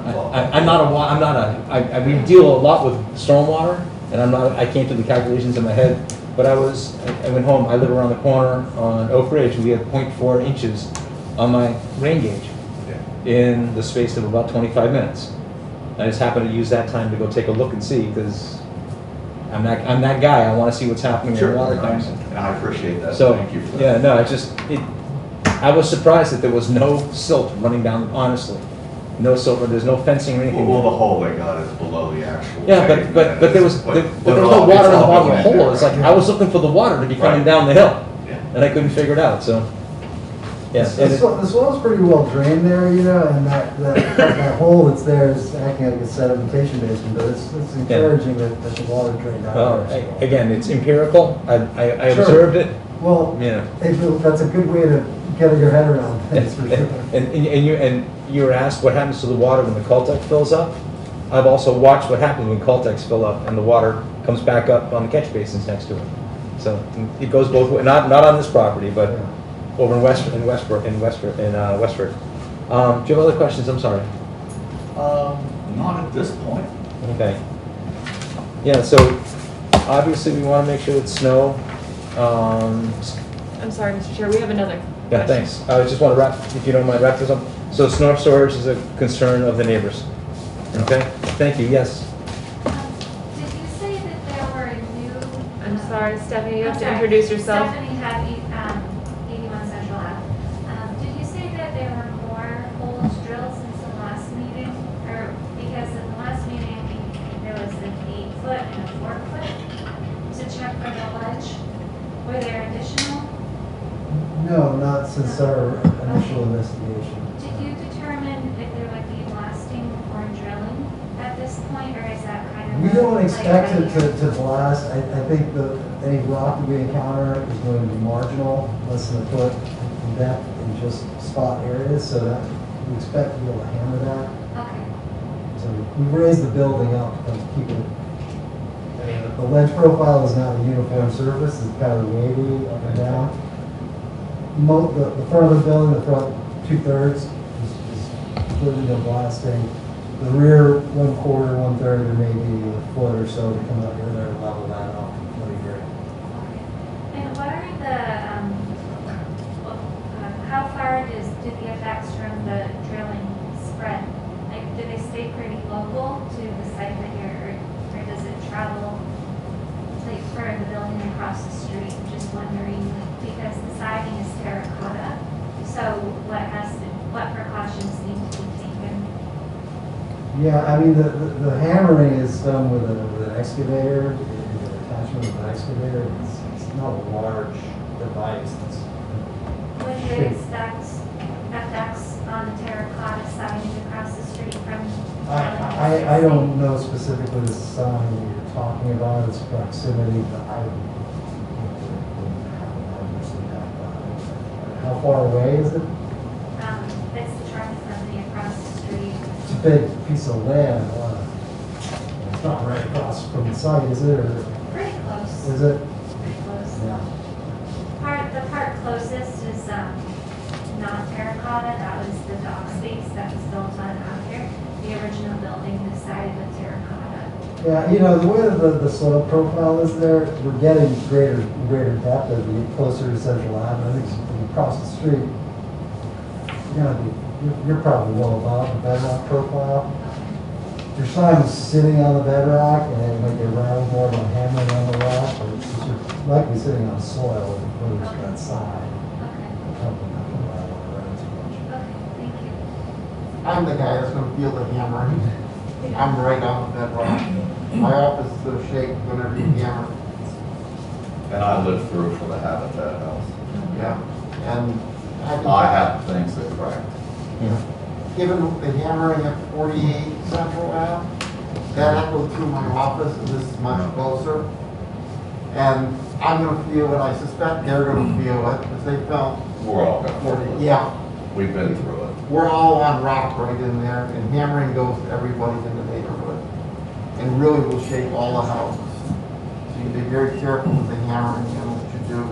we deal a lot with stormwater, and I can't do the calculations in my head, but I went home, I live around the corner on Oak Ridge, and we had 0.4 inches on my rain gauge in the space of about 25 minutes. I just happened to use that time to go take a look and see, because I'm that guy. I want to see what's happening when the water comes. And I appreciate that. So, Thank you for that. yeah, no, I was surprised that there was no silt running down, honestly. No silt, there's no fencing or anything. Well, the hole they got is below the actual. Yeah, but there was no water in the bottom of the hole. It's like, I was looking for the water to be coming down the hill, and I couldn't figure it out, so. Yeah, The soil's pretty well drained there, and that hole that's there is acting like a sedimentation basin, but it's encouraging that the water drained out there. Again, it's empirical. I Sure. observed it. Well, Yeah. that's a good way to get your head around things, for sure. And you were asked what happens to the water when the Caltech fills up. I've also watched what happens when Caltechs fill up and the water comes back up on the catch basins next to it. So it goes both ways. Not on this property, but over in Westford. Do you have other questions? I'm sorry. Not at this point. Okay. Yeah. So obviously we want to make sure it's snow. I'm sorry, Mr. Chair, we have another Yeah, question. thanks. I just want to wrap, if you don't mind, wrap this up. So snow storage is a concern of the neighbors. Okay? Thank you. Yes. Did you say that there were new? I'm sorry, Stephanie, you have to I'm sorry, introduce yourself. Stephanie Happy, 81 Central Ave. Did you say that there were more holes drilled since the last meeting? Or, because in the last meeting, I think there was an 8-foot and a 4-foot to check for the ledge. Were there additional? No, not since our initial investigation. Did you determine if there would be blasting or drilling at this point, or is that kind of? We don't like expect it right to blast. I think any rock that we encounter is going to be marginal, less than a foot in depth in just spot areas, so that we expect to be able to hammer that. Okay. So we've raised the building up to keep it. The ledge profile is not a uniform surface, it's kind of wavy up and down. The front of the building, the front 2/3 is completely no blasting. The rear 1/4, 1/3, there may be a foot or so to come up here and level that off. That'd be great. And what are how far do the effects from the drilling spread? Like, do they stay pretty local to the site that or does it travel like for the building across the street? I'm just wondering, because the siding is terracotta, so what precautions need to be taken? Yeah, I mean, the hammering is done with an excavator, the attachment of an excavator. It's not a large device. Would there effects on the terracotta siding across the street from? I don't know specifically the sign that you're talking about, its proximity, but how far away is it? It's the trucking company across the street. It's a big piece of land. It's not right across from the site, is it? Or Pretty close. is it? Pretty close. Yeah. The part closest is not terracotta. That was the dock space that was built on Ayer. The original building, the side with terracotta. Yeah, the way that the soil profile is there, we're getting greater depth as we get closer to Central Ave. I think from across the street, you're probably well above the bedrock profile. Your sign is sitting on the bedrock, and it might get rattled more by hammering on the rock, but you're likely sitting on soil as opposed to that side. Okay. Probably not gonna rattle around too much. Okay, thank you. I'm the guy that's gonna feel the hammering. I'm right on the bedrock. My office is gonna shake whenever you hammer. And I lived through for the Habitat House. Yeah. And I had things that cracked. given the hammering at 48 Central Ave, that echoed through my office, and this is much closer. And I'm gonna feel it, I suspect they're gonna feel it, because they felt. We're all gonna feel it. Yeah, We've been through it. we're all on rock right in there, and hammering goes to everybody in the neighborhood. And really will shake all the houses. So you be very careful with the hammering and what you do,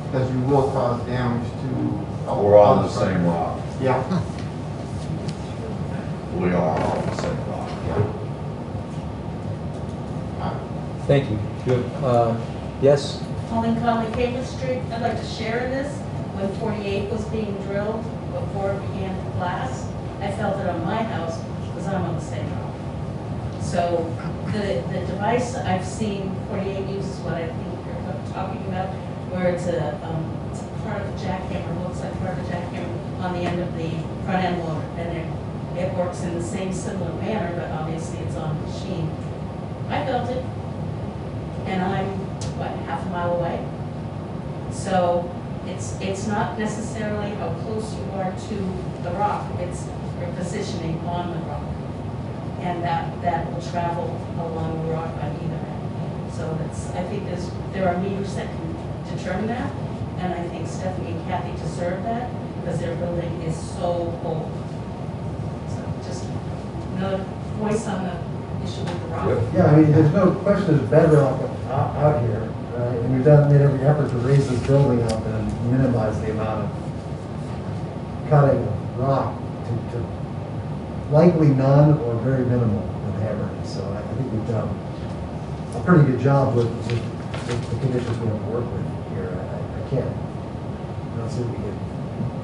because you will cause damage to. We're on the same rock. Yeah. We are on the same rock. Thank you. Yes? Pauline Conley, Cambridge Street. I'd like to share in this. When 48 was being drilled, before it began to blast, I felt it on my house because I'm on the same rock. So the device I've seen 48 uses what I think you're talking about, where it's a part of a jackhammer, looks like part of a jackhammer on the end of the front end loader, and it works in the same similar manner, but obviously it's on a machine. I felt it, and I'm, what, half a mile away? So it's not necessarily how close you are to the rock, it's your positioning on the rock. And that will travel along the rock on either end. So I think there are meters that can determine that, and I think Stephanie and Kathy deserve that, because their building is so old. So just another voice on the issue with the rock. Yeah, I mean, there's no question there's bedrock out here, right? And we've made every effort to raise this building up and minimize the amount of cutting of rock to likely none or very minimal with hammering. So I think we've done a pretty good job with the conditions we have to work with here. I don't see if we can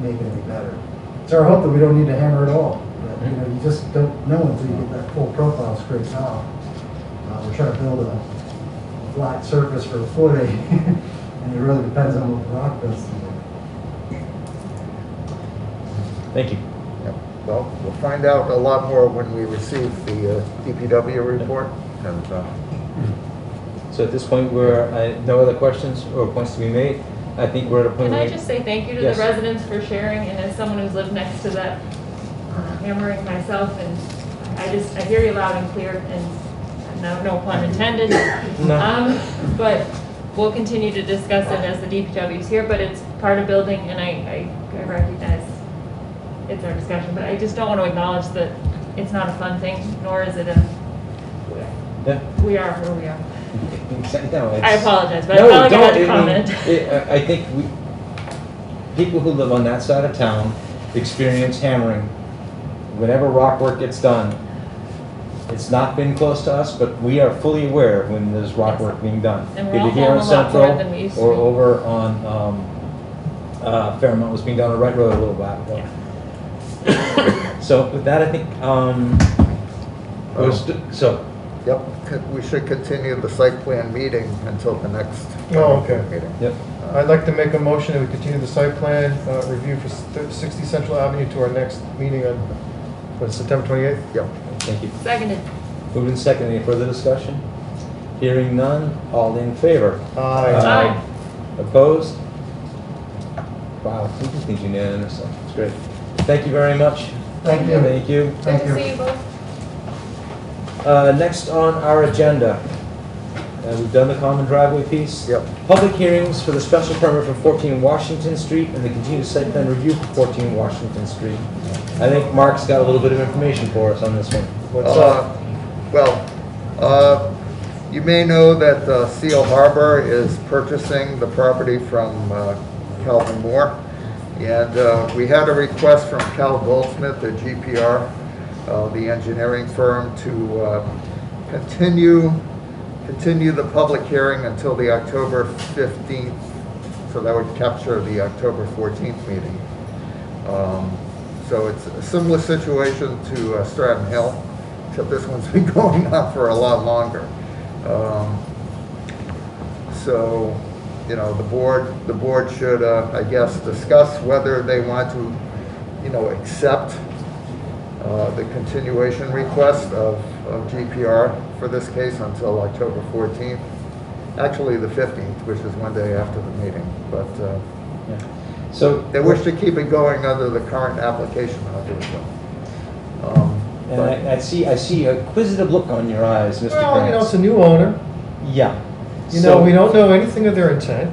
make it any better. It's our hope that we don't need to hammer at all. But, you just don't know until you get that full profile scraped out. We're trying to build a flat surface for a footing, and it really depends on what the rock does to it. Thank you. Well, we'll find out a lot more when we receive the DPW report. And, So at this point, no other questions or points to be made. I think we're at a point Can where I just say thank you to Yes. the residents for sharing, and as someone who's lived next to that hammering myself, and I hear you loud and clear, and no pun intended. But we'll continue to discuss it as the DPW is here, but it's part of building, and I recognize it's our discussion, but I just don't want to acknowledge that it's not a fun thing, nor is it we are where we are. No, I apologize, but no, I felt like I had to don't. comment. I think people who live on that side of town experience hammering. Whenever rock work gets done, it's not been close to us, but we are fully aware when there's rock work being done. And we're all Either here home in a lot more Central than we used to or be. over on Fairmont was being done on Wright Road a little while ago. So with that, I think, Yep, we should continue the site plan meeting until the next Okay. meeting. Yep. I'd like to make a motion that we continue the site plan review for 60 Central Avenue to our next meeting on September 28th. Yep. Thank you. Seconded. Moved and seconded. Any further discussion? Hearing none, all in favor? Aye. Opposed? Wow, we just need unanimous. That's great. Thank you very much. Thank you. Thank you. Good to see you both. Next on our agenda, we've done the common driveway piece. Yep. Public hearings for the special permit for 14 Washington Street and the continued site plan review for 14 Washington Street. I think Mark's got a little bit of information for us on this one. What's up? You may know that Seal Harbor is purchasing the property from Calvin Moore. And we had a request from Cal Goldsmith, the GPR, the engineering firm, to continue the public hearing until the October 15th. So that would capture the October 14th meeting. So it's a similar situation to Stratton Hill, except this one's been going on for a lot longer. So, the board should, I guess, discuss whether they want to, accept the continuation request of GPR for this case until October 14th. Actually, the 15th, which is one day after the meeting, but Yeah. So they wish to keep it going under the current application. I'll do so. And I see a inquisitive look on your eyes, Mr. Well, you know, it's Krantz. a new owner. Yeah. You know, we don't know anything of their intent.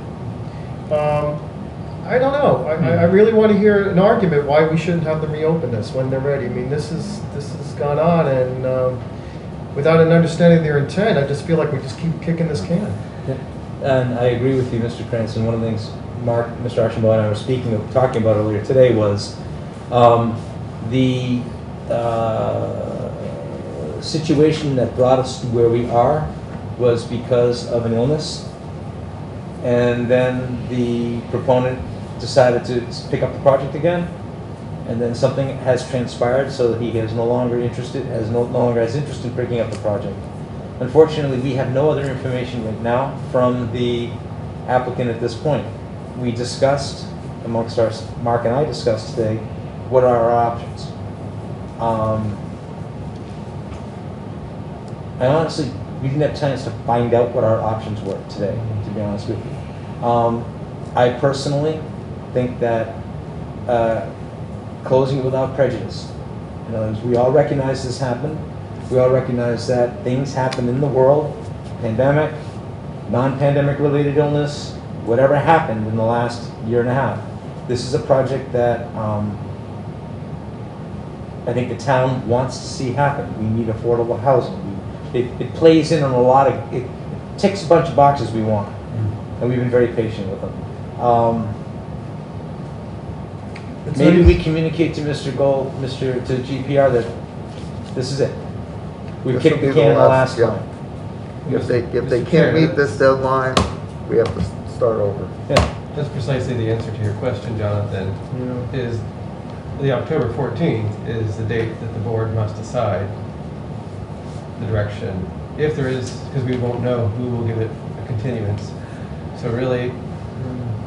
I don't know. I really want to hear an argument why we shouldn't have them reopen this when they're ready. I mean, this has gone on, and without an understanding of their intent, I just feel like we just keep kicking this can. And I agree with you, Mr. Krantz. And one of the things Mr. Archambault and I were talking about earlier today was the situation that brought us to where we are was because of an illness, and then the proponent decided to pick up the project again, and then something has transpired so that he is no longer interested, no longer has interest in picking up the project. Unfortunately, we have no other information right now from the applicant at this point. We discussed, Mark and I discussed today, what are our options. I honestly, we didn't have a chance to find out what our options were today, to be honest with you. I personally think that closing it without prejudice. In other words, we all recognize this happened. We all recognize that things happen in the world, pandemic, non-pandemic related illness, whatever happened in the last year and a half. This is a project that I think the town wants to see happen. We need affordable housing. It plays in on a lot of, it ticks a bunch of boxes we want, and we've been very patient with them. Maybe we communicate to Mr. Gold, to GPR that this is it. We kicked the can the last time. If they can't meet this deadline, we have to start over. Yeah. That's precisely the answer to your question, Jonathan, is the October 14th is the date that the board must decide the direction. If there is, because we won't know who will give it a continuance. So really,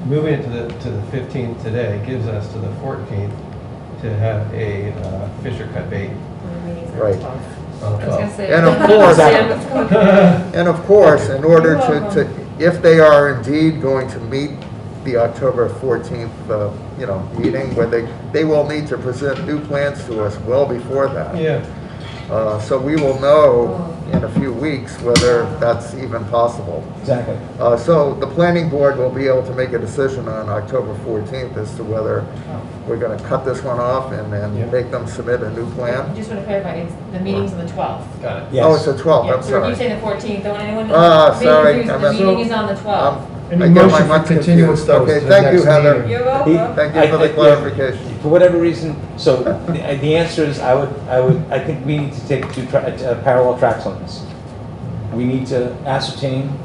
moving it to the 15th today gives us to the 14th to have a Fisher cut bait. Right. On the 12th. And of course, in order to, if they are indeed going to meet the October 14th, meeting, where they will need to present new plans to us well before that. Yeah. So we will know in a few weeks whether that's even possible. Exactly. So the planning board will be able to make a decision on October 14th as to whether we're going to cut this one off and make them submit a new plan. Just want to clarify, the meeting's on the 12th. Got it. Yes. Oh, it's the 12th, Yeah, I'm so sorry. you say the 14th, don't anyone sorry, confused, I the meant- meeting is on the 12th. Any I get motion my for month continuance, confused. though, Okay, to the thank you, next Heather. meeting? You're welcome. Thank you for the clarification. For whatever reason, so the answer is I think we need to take two parallel tracks on this. We need to ascertain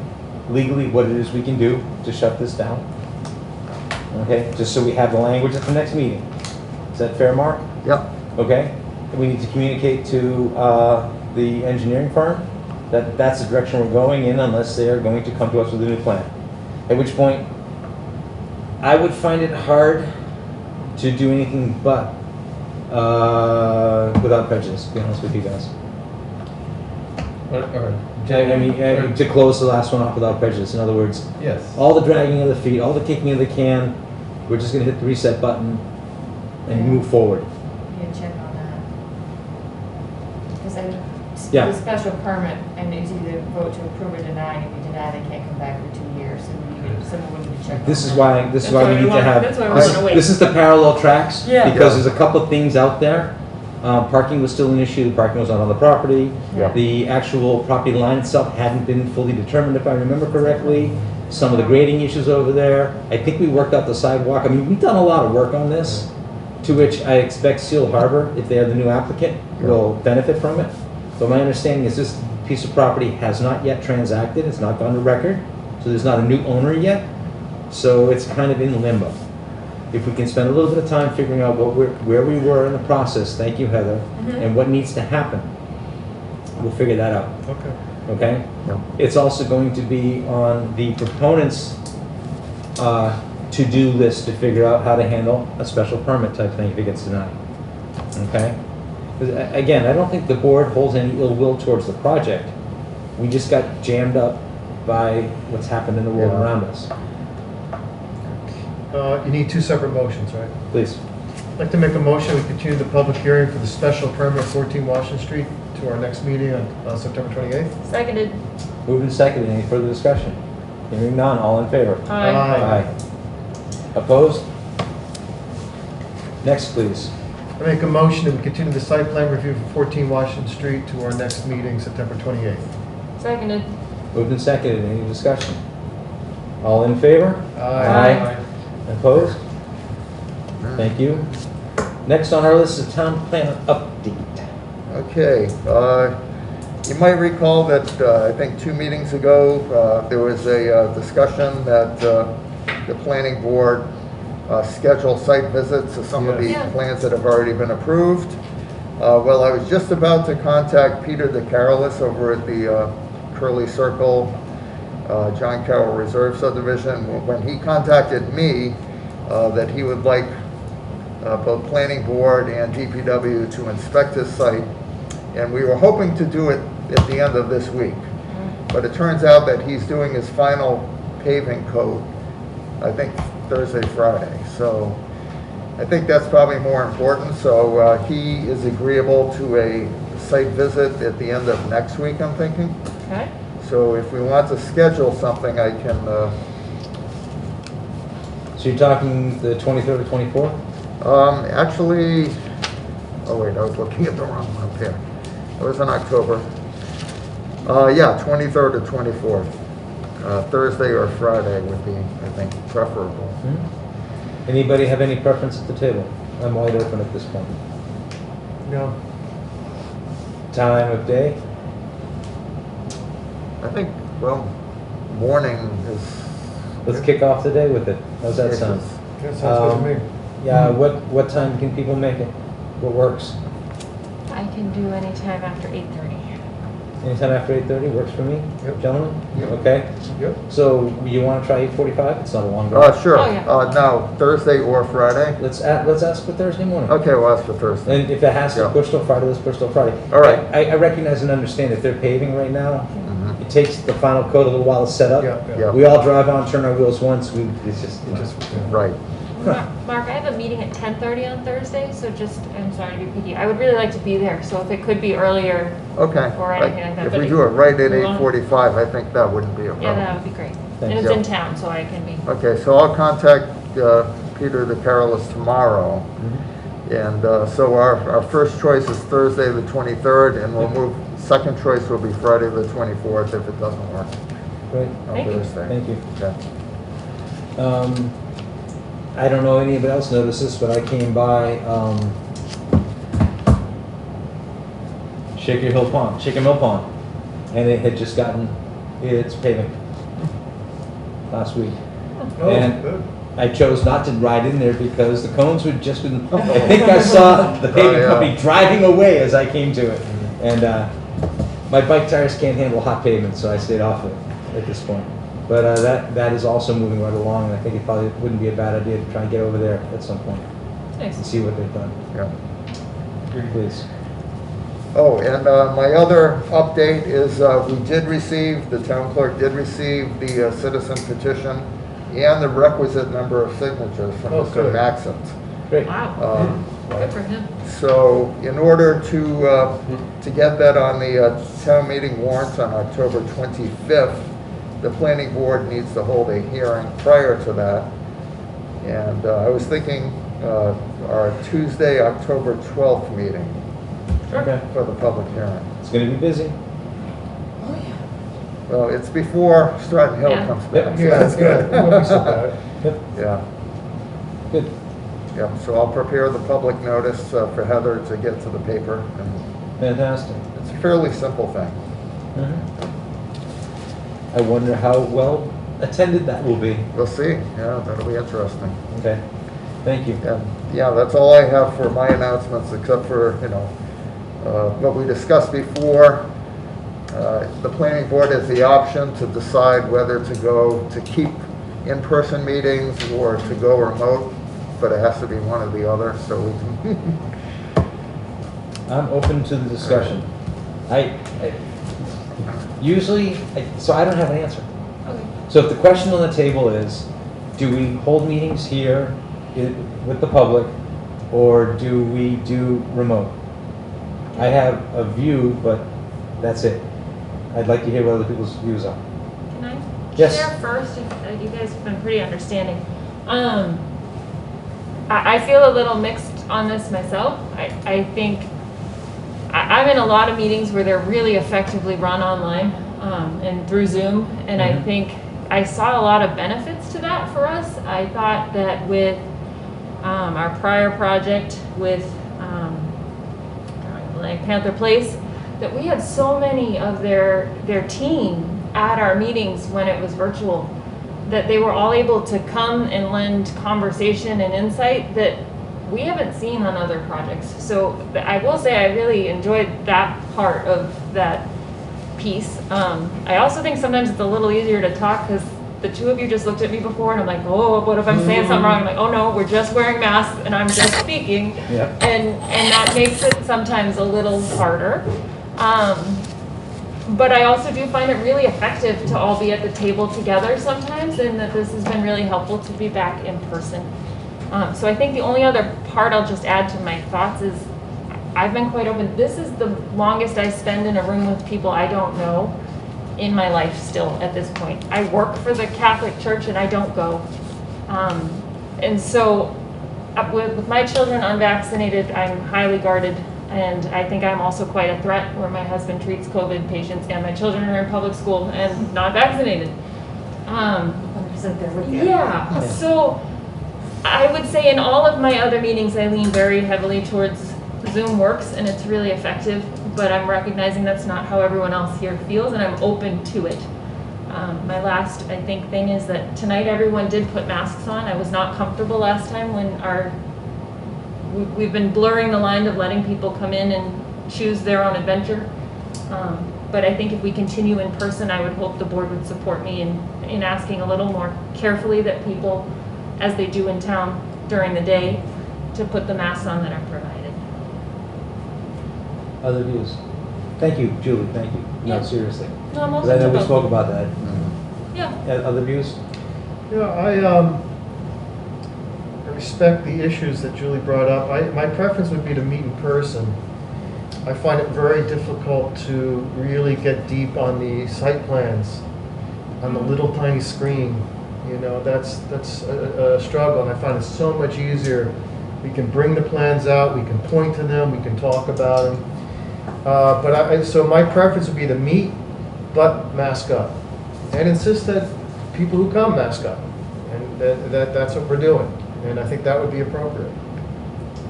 legally what it is we can do to shut this down. Okay, just so we have the language at the next meeting. Is that fair, Mark? Yep. Okay, we need to communicate to the engineering firm that that's the direction we're going in unless they are going to come to us with a new plan. At which point, I would find it hard to do anything but without prejudice, to be honest with you guys. I mean, to close the last one off without prejudice. In other words, Yes. all the dragging of the feet, all the kicking of the can, we're just going to hit the reset button and move forward. You can check on that. Because Yeah. the special permit, and it's either vote to approve or deny, and if you deny, they can't come back for 2 years, so someone would need to check on This is that. why we That's need why to have. That's why we want to wait. This is the parallel tracks Yeah. because there's a couple of things out there. Parking was still an issue. The parking was not on the property. Yeah. The actual property line itself hadn't been fully determined, if I remember correctly. Some of the grading issues over there. I think we worked out the sidewalk. I mean, we've done a lot of work on this, to which I expect Seal Harbor, if they are the new applicant, will benefit from it. But my understanding is this piece of property has not yet transacted. It's not gone to record. So there's not a new owner yet. So it's kind of in limbo. If we can spend a little bit of time figuring out where we were in the process, thank you, Heather, and what needs to happen, we'll figure that out. Okay. Okay? Yeah. It's also going to be on the proponent's to-do list to figure out how to handle a special permit type thing if it gets denied. Okay? 'Cause again, I don't think the board holds any ill will towards the project. We just got jammed up by what's happened in the world Yeah. around us. You need two separate motions, right? Please. I'd like to make a motion, we continue the public hearing for the special permit 14 Washington Street to our next meeting on September 28th. Seconded. Moved and seconded. Any further discussion? Hearing none. All in favor? Aye. Aye. Opposed? Next, please. I make a motion that we continue the site plan review for 14 Washington Street to our next meeting, September 28th. Seconded. Moved and seconded. Any discussion? All in favor? Aye. Opposed? Thank you. Next on our list is town plan update. Okay, you might recall that I think 2 meetings ago, there was a discussion that the planning board schedule site visits to some of the Yeah. plans that have already been approved. Well, I was just about to contact Peter DeCarolis over at the Curly Circle John Carroll Reserve subdivision when he contacted me that he would like both planning board and DPW to inspect his site, and we were hoping to do it at the end of this week. But it turns out that he's doing his final paving coat, I think Thursday, Friday. So I think that's probably more important. So he is agreeable to a site visit at the end of next week, I'm thinking. Okay. So if we want to schedule something, I can, So you're talking the 23rd or 24th? actually, oh wait, I was looking at the wrong month here. It was in October. Yeah, 23rd or 24th. Thursday or Friday would be, I think, preferable. Anybody have any preference at the table? I'm wide open at this point. No. Time of day? I think, well, morning is. Let's kick off the day with it. How's that sound? Yeah, sounds good to me. Yeah, what time can people make it? What works? I can do any time after 8:30. Anytime after 8:30 works for me, Yep. gentlemen? Yep. Okay? Yep. So you want to try 8:45? It's not a long drive. Sure. Oh, yeah. No, Thursday or Friday. Let's ask for Thursday morning. Okay, we'll ask for Thursday. And if it has to Yeah. push till Friday, let's push till Friday. All right. I recognize and understand if they're paving right now, Mhm. it takes the final coat a little while to set up. Yeah, Yeah. We all drive on, turn our wheels once, it's just, Right. Mark, I have a meeting at 10:30 on Thursday, so I'm sorry to be picky. I would really like to be there, so if it could be earlier, Okay. Or anything like that, If but we if do it right at we want- 8:45, I think that wouldn't be a yeah, that problem. would be great. Thank And it's you. in town, so I can be. Okay, so I'll contact Peter DeCarolis tomorrow. And so our first choice is Thursday, the 23rd, and we'll move, second choice will be Friday, the 24th, if it doesn't work great. on Thank you. Thursday. Thank you. Okay. I don't know if anybody else noticed this, but I came by Shaker Mill Pond, and it had just gotten its paving last week. Oh, And good. I chose not to ride in there because the cones would just been, I think I saw the paving yeah. company driving away as I came to it. And my bike tires can't handle hot pavement, so I stayed off it at this point. But that is also moving right along, and I think it probably wouldn't be a bad idea to try and get over there at some point and Nice. see what they've done. Yeah. Please. Oh, and my other update is we did receive, the town clerk did receive the citizen petition and the requisite number of signatures from Oh, Mr. good. Maxent. Great. Wow. Good for him. So in order to get that on the town meeting warrants on October 25th, the planning board needs to hold a hearing prior to that. And I was thinking our Tuesday, October 12th meeting Okay. for the public hearing. It's going to be busy. Well, it's before Stratton Hill Yeah. comes back. so Yeah, that's good. It won't be so bad. Yeah, Good. yeah, so I'll prepare the public notice for Heather to get to the paper, and Fantastic. it's a fairly simple thing. I wonder how well attended that will be. We'll see, yeah, that'll be interesting. Okay. Thank you. And, yeah, that's all I have for my announcements, except for, what we discussed before. The planning board has the option to decide whether to keep in-person meetings or to go remote, but it has to be one or the other, so we can. I'm open to the discussion. So I don't have an answer. Okay. So if the question on the table is, do we hold meetings here with the public, or do we do remote? I have a view, but that's it. I'd like to hear what other people's views are. Can I Yes. share first? You guys have been pretty understanding. I feel a little mixed on this myself. I think I'm in a lot of meetings where they're really effectively run online and through Zoom, and I think I saw a lot of benefits to that for us. I thought that with our prior project with like Panther Place, that we had so many of their team at our meetings when it was virtual, that they were all able to come and lend conversation and insight that we haven't seen on other projects. So I will say I really enjoyed that part of that piece. I also think sometimes it's a little easier to talk because the two of you just looked at me before and I'm like, oh, what if I'm saying something wrong? I'm like, oh no, we're just wearing masks and I'm just speaking. Yeah. And that makes it sometimes a little harder. But I also do find it really effective to all be at the table together sometimes, and that this has been really helpful to be back in person. So I think the only other part I'll just add to my thoughts is I've been quite open. This is the longest I spend in a room with people I don't know in my life still at this point. I work for the Catholic Church and I don't go. And so with my children unvaccinated, I'm highly guarded. And I think I'm also quite a threat where my husband treats COVID patients and my children are in public school and not vaccinated. 100% there with you. Yeah, so I would say in all of my other meetings, I lean very heavily towards Zoom works and it's really effective, but I'm recognizing that's not how everyone else here feels and I'm open to it. My last, I think, thing is that tonight everyone did put masks on. I was not comfortable last time when we've been blurring the line of letting people come in and choose their own adventure. But I think if we continue in person, I would hope the board would support me in asking a little more carefully that people, as they do in town during the day, to put the masks on that are provided. Other views? Thank you, Julie, thank you. Yeah. No, seriously. No, I'm Because also I know we about- spoke about that. Yeah. Other views? Yeah, I respect the issues that Julie brought up. My preference would be to meet in person. I find it very difficult to really get deep on the site plans on the little tiny screen. You know, that's a struggle, and I find it so much easier. We can bring the plans out, we can point to them, we can talk about them. So my preference would be to meet, but mask up, and insist that people who come mask up, and that's what we're doing. And I think that would be appropriate.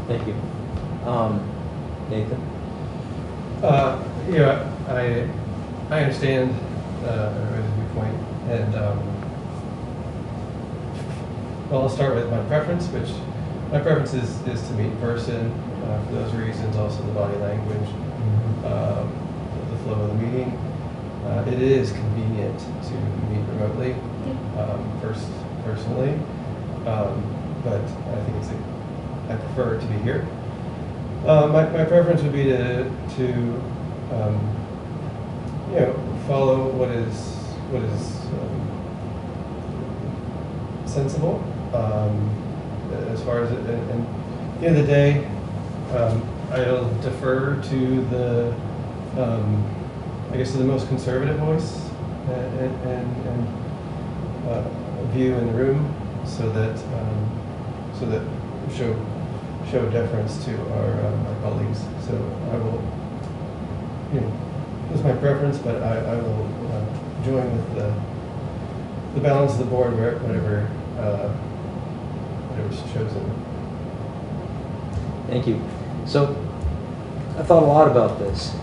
Thank you. Nathan? Yeah, I understand everybody's viewpoint, and well, I'll start with my preference, which my preference is to meet in person for those reasons, also the body language, the flow of the meeting. It is convenient to meet remotely, personally. But I think I prefer to be here. My preference would be to follow what is sensible. As far as at the end of the day, I'll defer to the I guess to the most conservative voice and view in the room, so that show deference to our colleagues. So I will, this is my preference, but I will join with the balance of the board whatever's chosen. Thank you. So I thought a lot about this,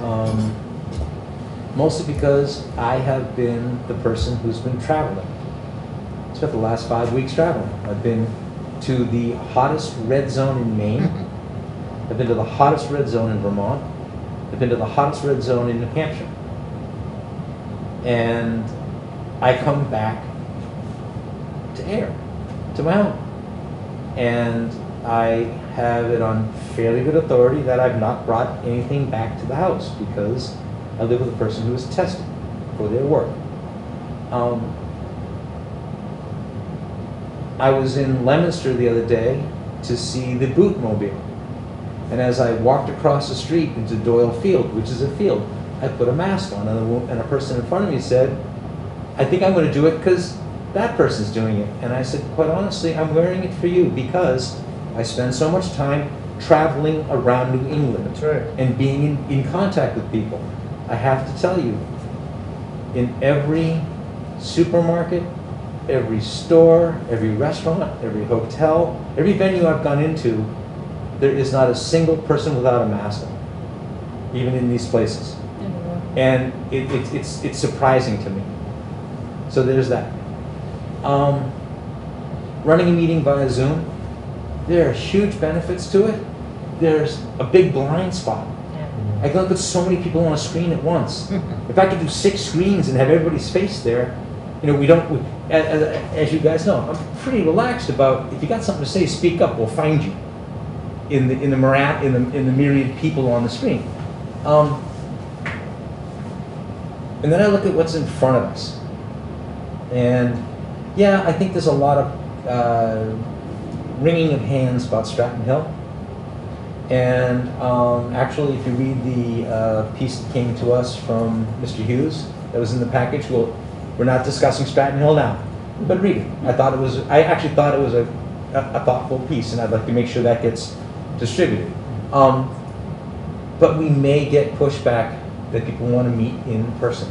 mostly because I have been the person who's been traveling. I spent the last 5 weeks traveling. I've been to the hottest red zone in Maine. I've been to the hottest red zone in Vermont. I've been to the hottest red zone in New Hampshire. And I come back to Ayer, to my home. And I have it on fairly good authority that I've not brought anything back to the house because I live with a person who is tested for their work. I was in Leominster the other day to see the Bootmobile. And as I walked across the street into Doyle Field, which is a field, I put a mask on, and a person in front of me said, I think I'm going to do it because that person's doing it. And I said, quite honestly, I'm wearing it for you because I spend so much time traveling around New England. That's right. And being in contact with people. I have to tell you, in every supermarket, every store, every restaurant, every hotel, every venue I've gone into, there is not a single person without a mask on, even in these places. And it's surprising to me. So there's that. Running a meeting via Zoom, there are huge benefits to it. There's a big blind spot. I can look at so many people on a screen at once. If I could do 6 screens and have everybody's face there, as you guys know, I'm pretty relaxed about if you got something to say, speak up. We'll find you in the myriad people on the screen. And then I look at what's in front of us, and yeah, I think there's a lot of wringing of hands about Stratton Hill. And actually, if you read the piece that came to us from Mr. Hughes that was in the package, we're not discussing Stratton Hill now, but read it. I actually thought it was a thoughtful piece, and I'd like to make sure that gets distributed. But we may get pushback that people want to meet in person,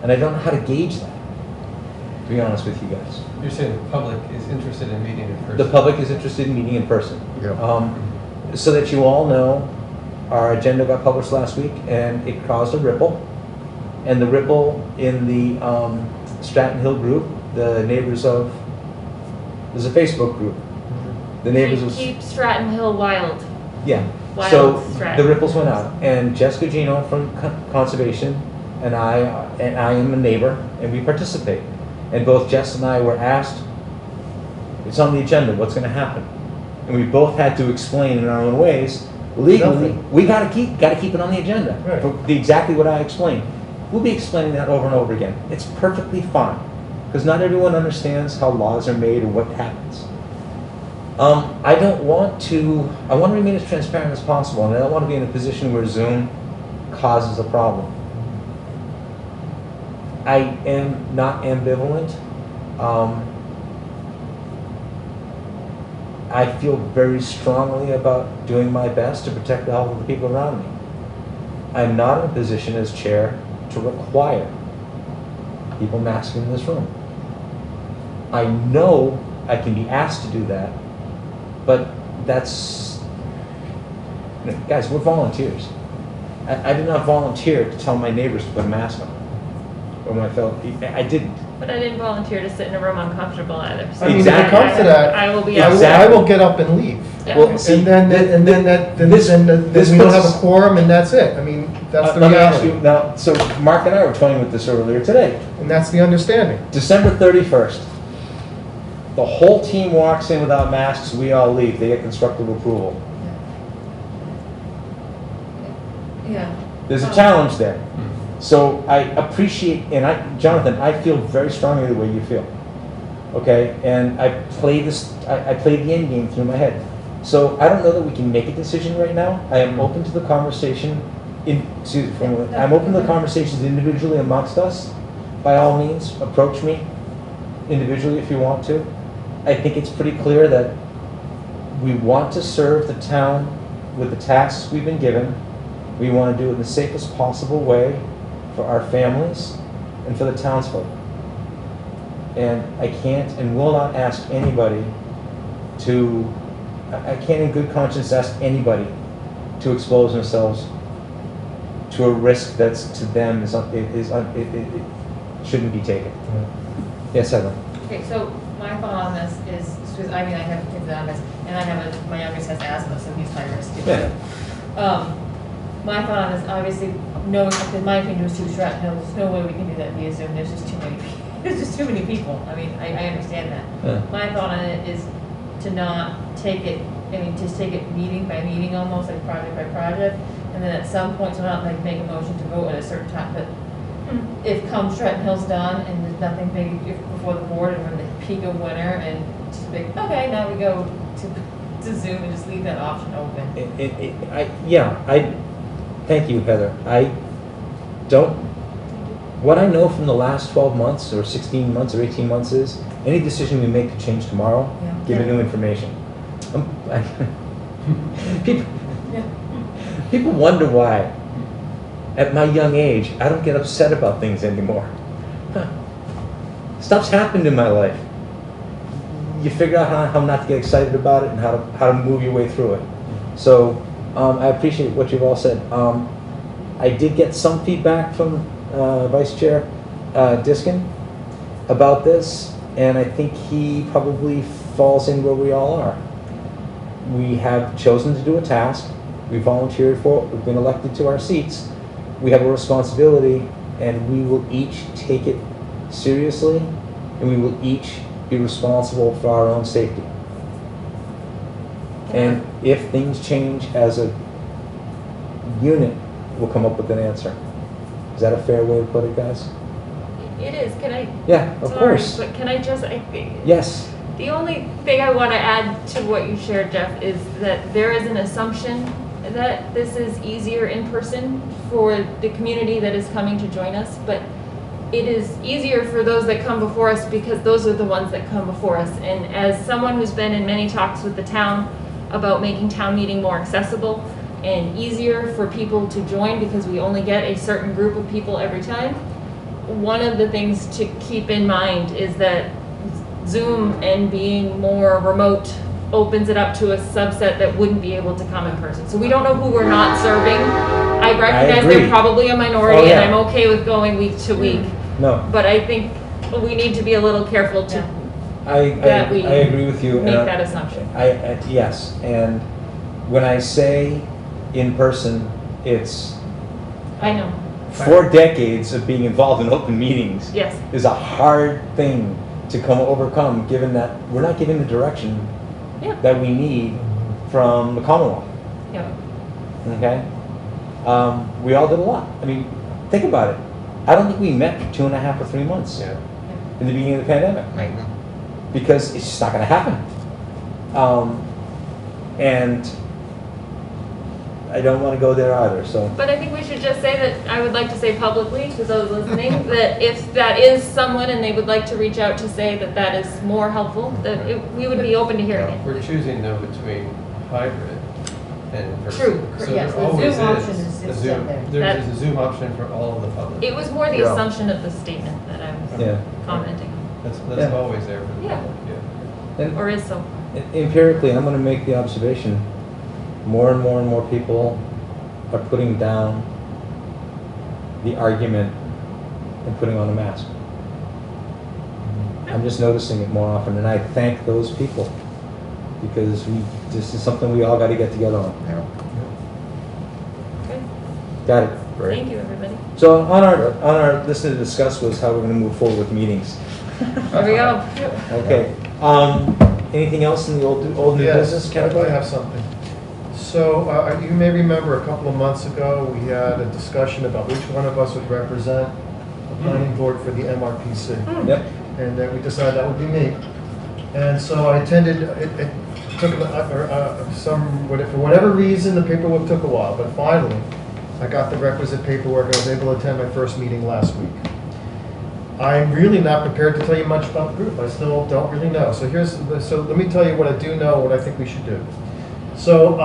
and I don't know how to gauge that, to be honest with you guys. You're saying the public is interested in meeting in person? The public is interested in meeting in person. Yeah. So that you all know, our agenda got published last week, and it caused a ripple. And the ripple in the Stratton Hill group, the neighbors of, there's a Facebook group. The neighbors of... Keep Stratton Hill wild. Yeah. Wild So Stratton. the ripples went out, and Jessica Gino from Conservation and I am a neighbor, and we participate. And both Jess and I were asked, it's on the agenda, what's going to happen? And we both had to explain in our own ways, legally, we got to keep it on the agenda. Right. For exactly what I explained. We'll be explaining that over and over again. It's perfectly fine, because not everyone understands how laws are made or what happens. I want to remain as transparent as possible, and I don't want to be in a position where Zoom causes a problem. I am not ambivalent. I feel very strongly about doing my best to protect the health of the people around me. I'm not in a position as chair to require people masking in this room. I know I can be asked to do that, but that's, guys, we're volunteers. I did not volunteer to tell my neighbors to put a mask on. Or my fellow, I didn't. But I didn't volunteer to sit in a room uncomfortable either. So I mean, if it comes to that, I will be. I will get up and leave. Yeah. Well, see, And then we don't have a quorum, and that's it. I mean, that's the let me ask you reality. now. So Mark and I were toying with this earlier today. And that's the understanding. December 31st. The whole team walks in without masks. We all leave. They get constructive approval. Yeah. There's a challenge there. So I appreciate, and Jonathan, I feel very strongly the way you feel. Okay, and I played the end game through my head. So I don't know that we can make a decision right now. I am open to the conversation. I'm open to the conversations individually amongst us. By all means, approach me individually if you want to. I think it's pretty clear that we want to serve the town with the tasks we've been given. We want to do it in the safest possible way for our families and for the townsfolk. And I can't and will not ask anybody I can't in good conscience ask anybody to expose themselves to a risk that's to them it shouldn't be taken. Yes, Heather. Okay, so my thought on this is, because I have kids that have this, and my youngest has asthma, so he's high risk too. Yeah. My thought on this, obviously, no, because my opinion was too Stratton Hill, there's no way we can do that via Zoom, there's just too many people. I mean, I understand that. Yeah. My thought on it is, to not take it, I mean, just take it meeting by meeting almost, like project by project. And then at some point, so not like make a motion to vote at a certain time, but if come Stratton Hill's done and there's nothing big before the board and we're in the peak of winter and just be, okay, now we go to Zoom and just leave that option open. I thank you, Heather. I don't, what I know from the last 12 months or 16 months or 18 months is any decision we make could change tomorrow, Yeah. given new information. People wonder why, at my young age, I don't get upset about things anymore. Stuff's happened in my life. You figure out how not to get excited about it and how to move your way through it. So I appreciate what you've all said. I did get some feedback from Vice Chair Diskin about this, and I think he probably falls in where we all are. We have chosen to do a task. We volunteered for it. We've been elected to our seats. We have a responsibility, and we will each take it seriously, and we will each be responsible for our own safety. And if things change as a unit, we'll come up with an answer. Is that a fair way to put it, guys? It is, can I? Yeah, of Sorry, course. but can I just, Yes. the only thing I want to add to what you shared, Jeff, is that there is an assumption that this is easier in person for the community that is coming to join us, but it is easier for those that come before us because those are the ones that come before us. And as someone who's been in many talks with the town about making town meeting more accessible and easier for people to join because we only get a certain group of people every time, one of the things to keep in mind is that Zoom and being more remote opens it up to a subset that wouldn't be able to come in person. So we don't know who we're not serving. I recognize agree. they're probably a minority, Oh, yeah. and I'm okay with going week to week. No. But I think we need to be a little careful to I that we agree with you. make and that assumption. Yes, and when I say in person, it's I know. 4 decades of being involved in open meetings. Yes. Is a hard thing to overcome, given that we're not getting the direction Yeah. that we need from the Commonwealth. Yeah. Okay? We all did a lot. I mean, think about it. I don't think we met for 2.5 or 3 months Yeah. in the beginning of the pandemic. Right. Because it's just not going to happen. And I don't want to go there either. So But I think we should just say that, I would like to say publicly to those listening, that if that is someone and they would like to reach out to say that that is more helpful, that we would be open to hearing it. We're choosing though between hybrid and in person. True, So yes, there the always Zoom option is is a still Zoom. there. There is a Zoom option for all of the public. It was more the Yeah. assumption of the statement that I was yeah. commenting on, That's Yeah. always there for the Yeah. public, yeah. And or is so. empirically, I'm going to make the observation: more and more and more people are putting down the argument and putting on a mask. I'm just noticing it more often, and I thank those people because this is something we all got to get together on. Yeah. Good. Got it. Thank you, everybody. So on our list to discuss was how we're going to move forward with meetings. There we go. Okay. Anything else in the old new business I category? have something. So you may remember a couple of months ago, we had a discussion about which one of us would represent the planning board for the MRPC. Yep. And then we decided that would be me. And so I attended, it took for whatever reason, the paperwork took a while, but finally, I got the requisite paperwork. I was able to attend my first meeting last week. I'm really not prepared to tell you much about the group. I still don't really know. So let me tell you what I do know, what I think we should do. So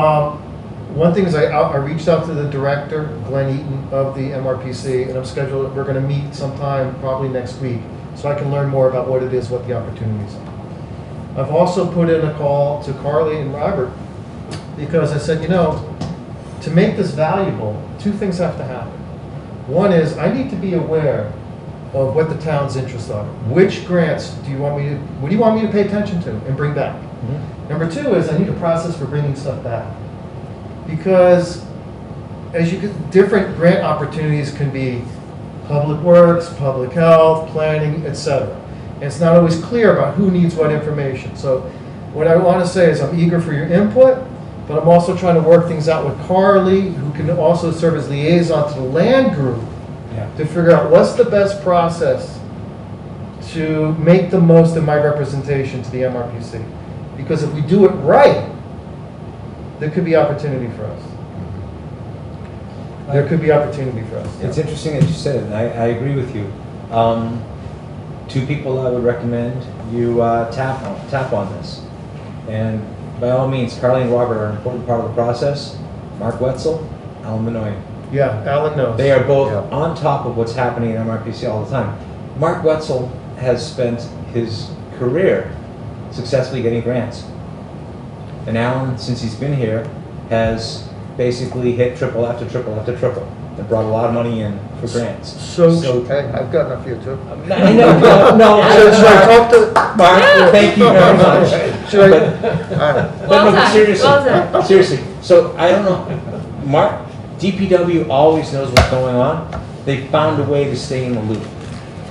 one thing is I reached out to the director, Glenn Eaton, of the MRPC, and we're going to meet sometime probably next week so I can learn more about what it is, what the opportunities are. I've also put in a call to Carly and Robert because I said, to make this valuable, 2 things have to happen. One is I need to be aware of what the town's interests are. Which grants what do you want me to pay attention to and bring back? Mm-hmm. Number 2 is I need a process for bringing stuff back. Because as you get, different grant opportunities can be public works, public health, planning, etc. And it's not always clear about who needs what information. So what I want to say is I'm eager for your input, but I'm also trying to work things out with Carly, who can also serve as liaison to the land group, to figure out what's the best process to make the most of my representation to the MRPC. Because if we do it right, there could be opportunity for us. There could be opportunity for us. It's interesting that you said it, and I agree with you. Two people I would recommend you tap on this. And by all means, Carly and Robert are an important part of the process. Mark Wetzel, Alan Benoit. Yeah, Alan knows. They are both on top of what's happening in MRPC all the time. Mark Wetzel has spent his career successfully getting grants. And Alan, since he's been here, has basically hit triple after triple after triple and brought a lot of money in for grants. So Hey, I've gotten a few too. I know, no. should I talk to Mark, thank you very much. Should I? But no, done, seriously, well done. seriously. So I don't know, Mark, DPW always knows what's going on. They found a way to stay in the loop.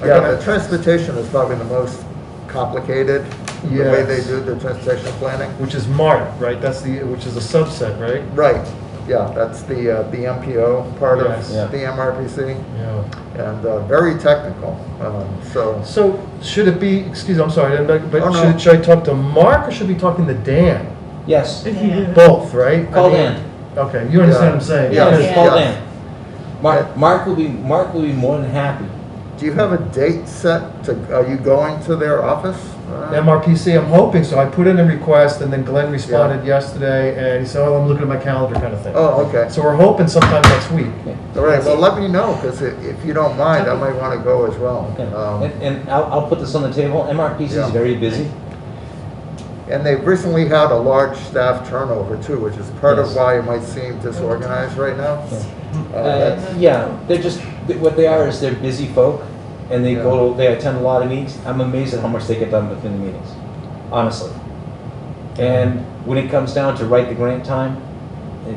Yeah, the transportation is probably the most complicated, the way they Yes. do the transportation planning. Which is MART, right? Which is a subset, right? Right, yeah, that's the MPO part Yes. of the MRPC, Yeah. and very technical, so. So should it be, excuse me, I'm sorry, but Oh, no. should I talk to Mark or should we be talking to Dan? Yes, Both, right? call I mean- Dan. Okay, you understand what I'm saying? Yeah. Yes, call Yeah. Dan. Mark will be more than happy. Do you have a date set are you going to their office? MRPC, I'm hoping so. I put in a request and then Glenn responded yesterday and he said, oh, I'm looking at my calendar kind of thing. Oh, okay. So we're hoping sometime next week. All right, well, let me know, because if you don't mind, I might want to go as well. And I'll put this on the table. MRPC Yeah. is very busy. And they've recently had a large staff turnover too, which is part Yes. of why it might seem disorganized right now. Yeah, they're just, what they are is they're busy folk, and they they attend a lot of meetings. I'm amazed at how much they get done within the meetings, honestly. And when it comes down to write the grant time,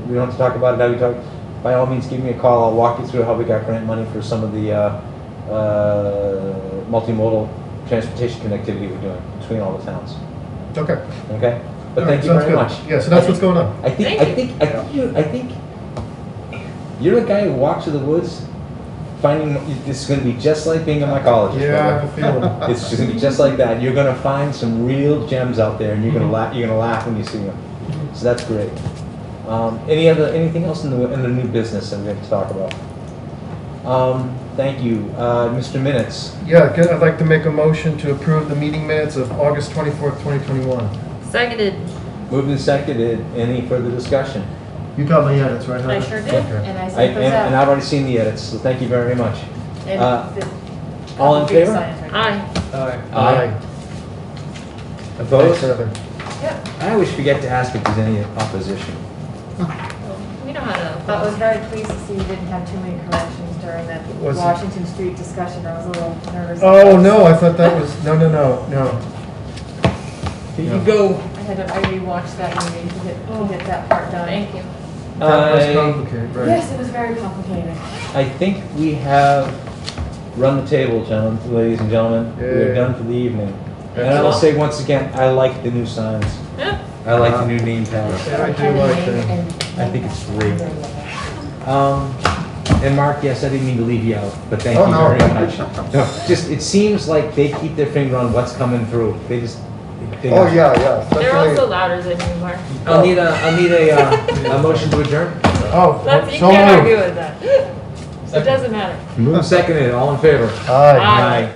we don't have to talk about it now, we talk, by all means, give me a call, I'll walk you through how we got grant money for some of the multimodal transportation connectivity we're doing between all the towns, Okay. okay? But All thank right, you sounds very good. much. Yeah, so that's what's going on. I think you're the guy who walks through the woods, finding this is going to be just like being a mycologist. Yeah, I have a brother. feeling. It's just going to be just like that. You're going to find some real gems out there, and you're going to laugh. You're going to laugh when you see them. So that's great. Anything else in the new business that we have to talk about? Thank you, Mr. Minutes. Yeah, I'd like to make a motion to approve the meeting minutes of August 24th, 2021. Seconded. Moved and seconded. Any further discussion? You got my edits, right, Heather? I sure did. Okay. And I I, sent those and, out. and I've already seen the edits, so thank you very much. And the all in copy for favor? signs right now. Aye. Aye. Opposed? Thanks, Heather. Yep. I always forget to ask if there's any opposition. We know how to. But I was very pleased to see you didn't have too many corrections during that Was it- Washington Street discussion. I was a little nervous. Oh, no, I thought that was, no. Here you go. I rewatched that meeting to get that part done. Thank you. That was I, complicated, right? Yes, it was very complicated. I think we have run the table, ladies and gentlemen. We're Yeah. done for the evening. And I will say once again, I like the new signs. Yeah. I like the new name tags. Yeah, I do like that. I think it's great. And Mark, yes, I didn't mean to leave you out, but thank Oh, you no. very much. No, just, it seems like they keep their finger on what's coming through. They just. Oh, yeah, They're especially- also louder than you, Mark. I'll need a motion to adjourn. Oh, That's, you so can't moved. argue with that. It doesn't matter. Move seconded, all in favor? Aye. Aye.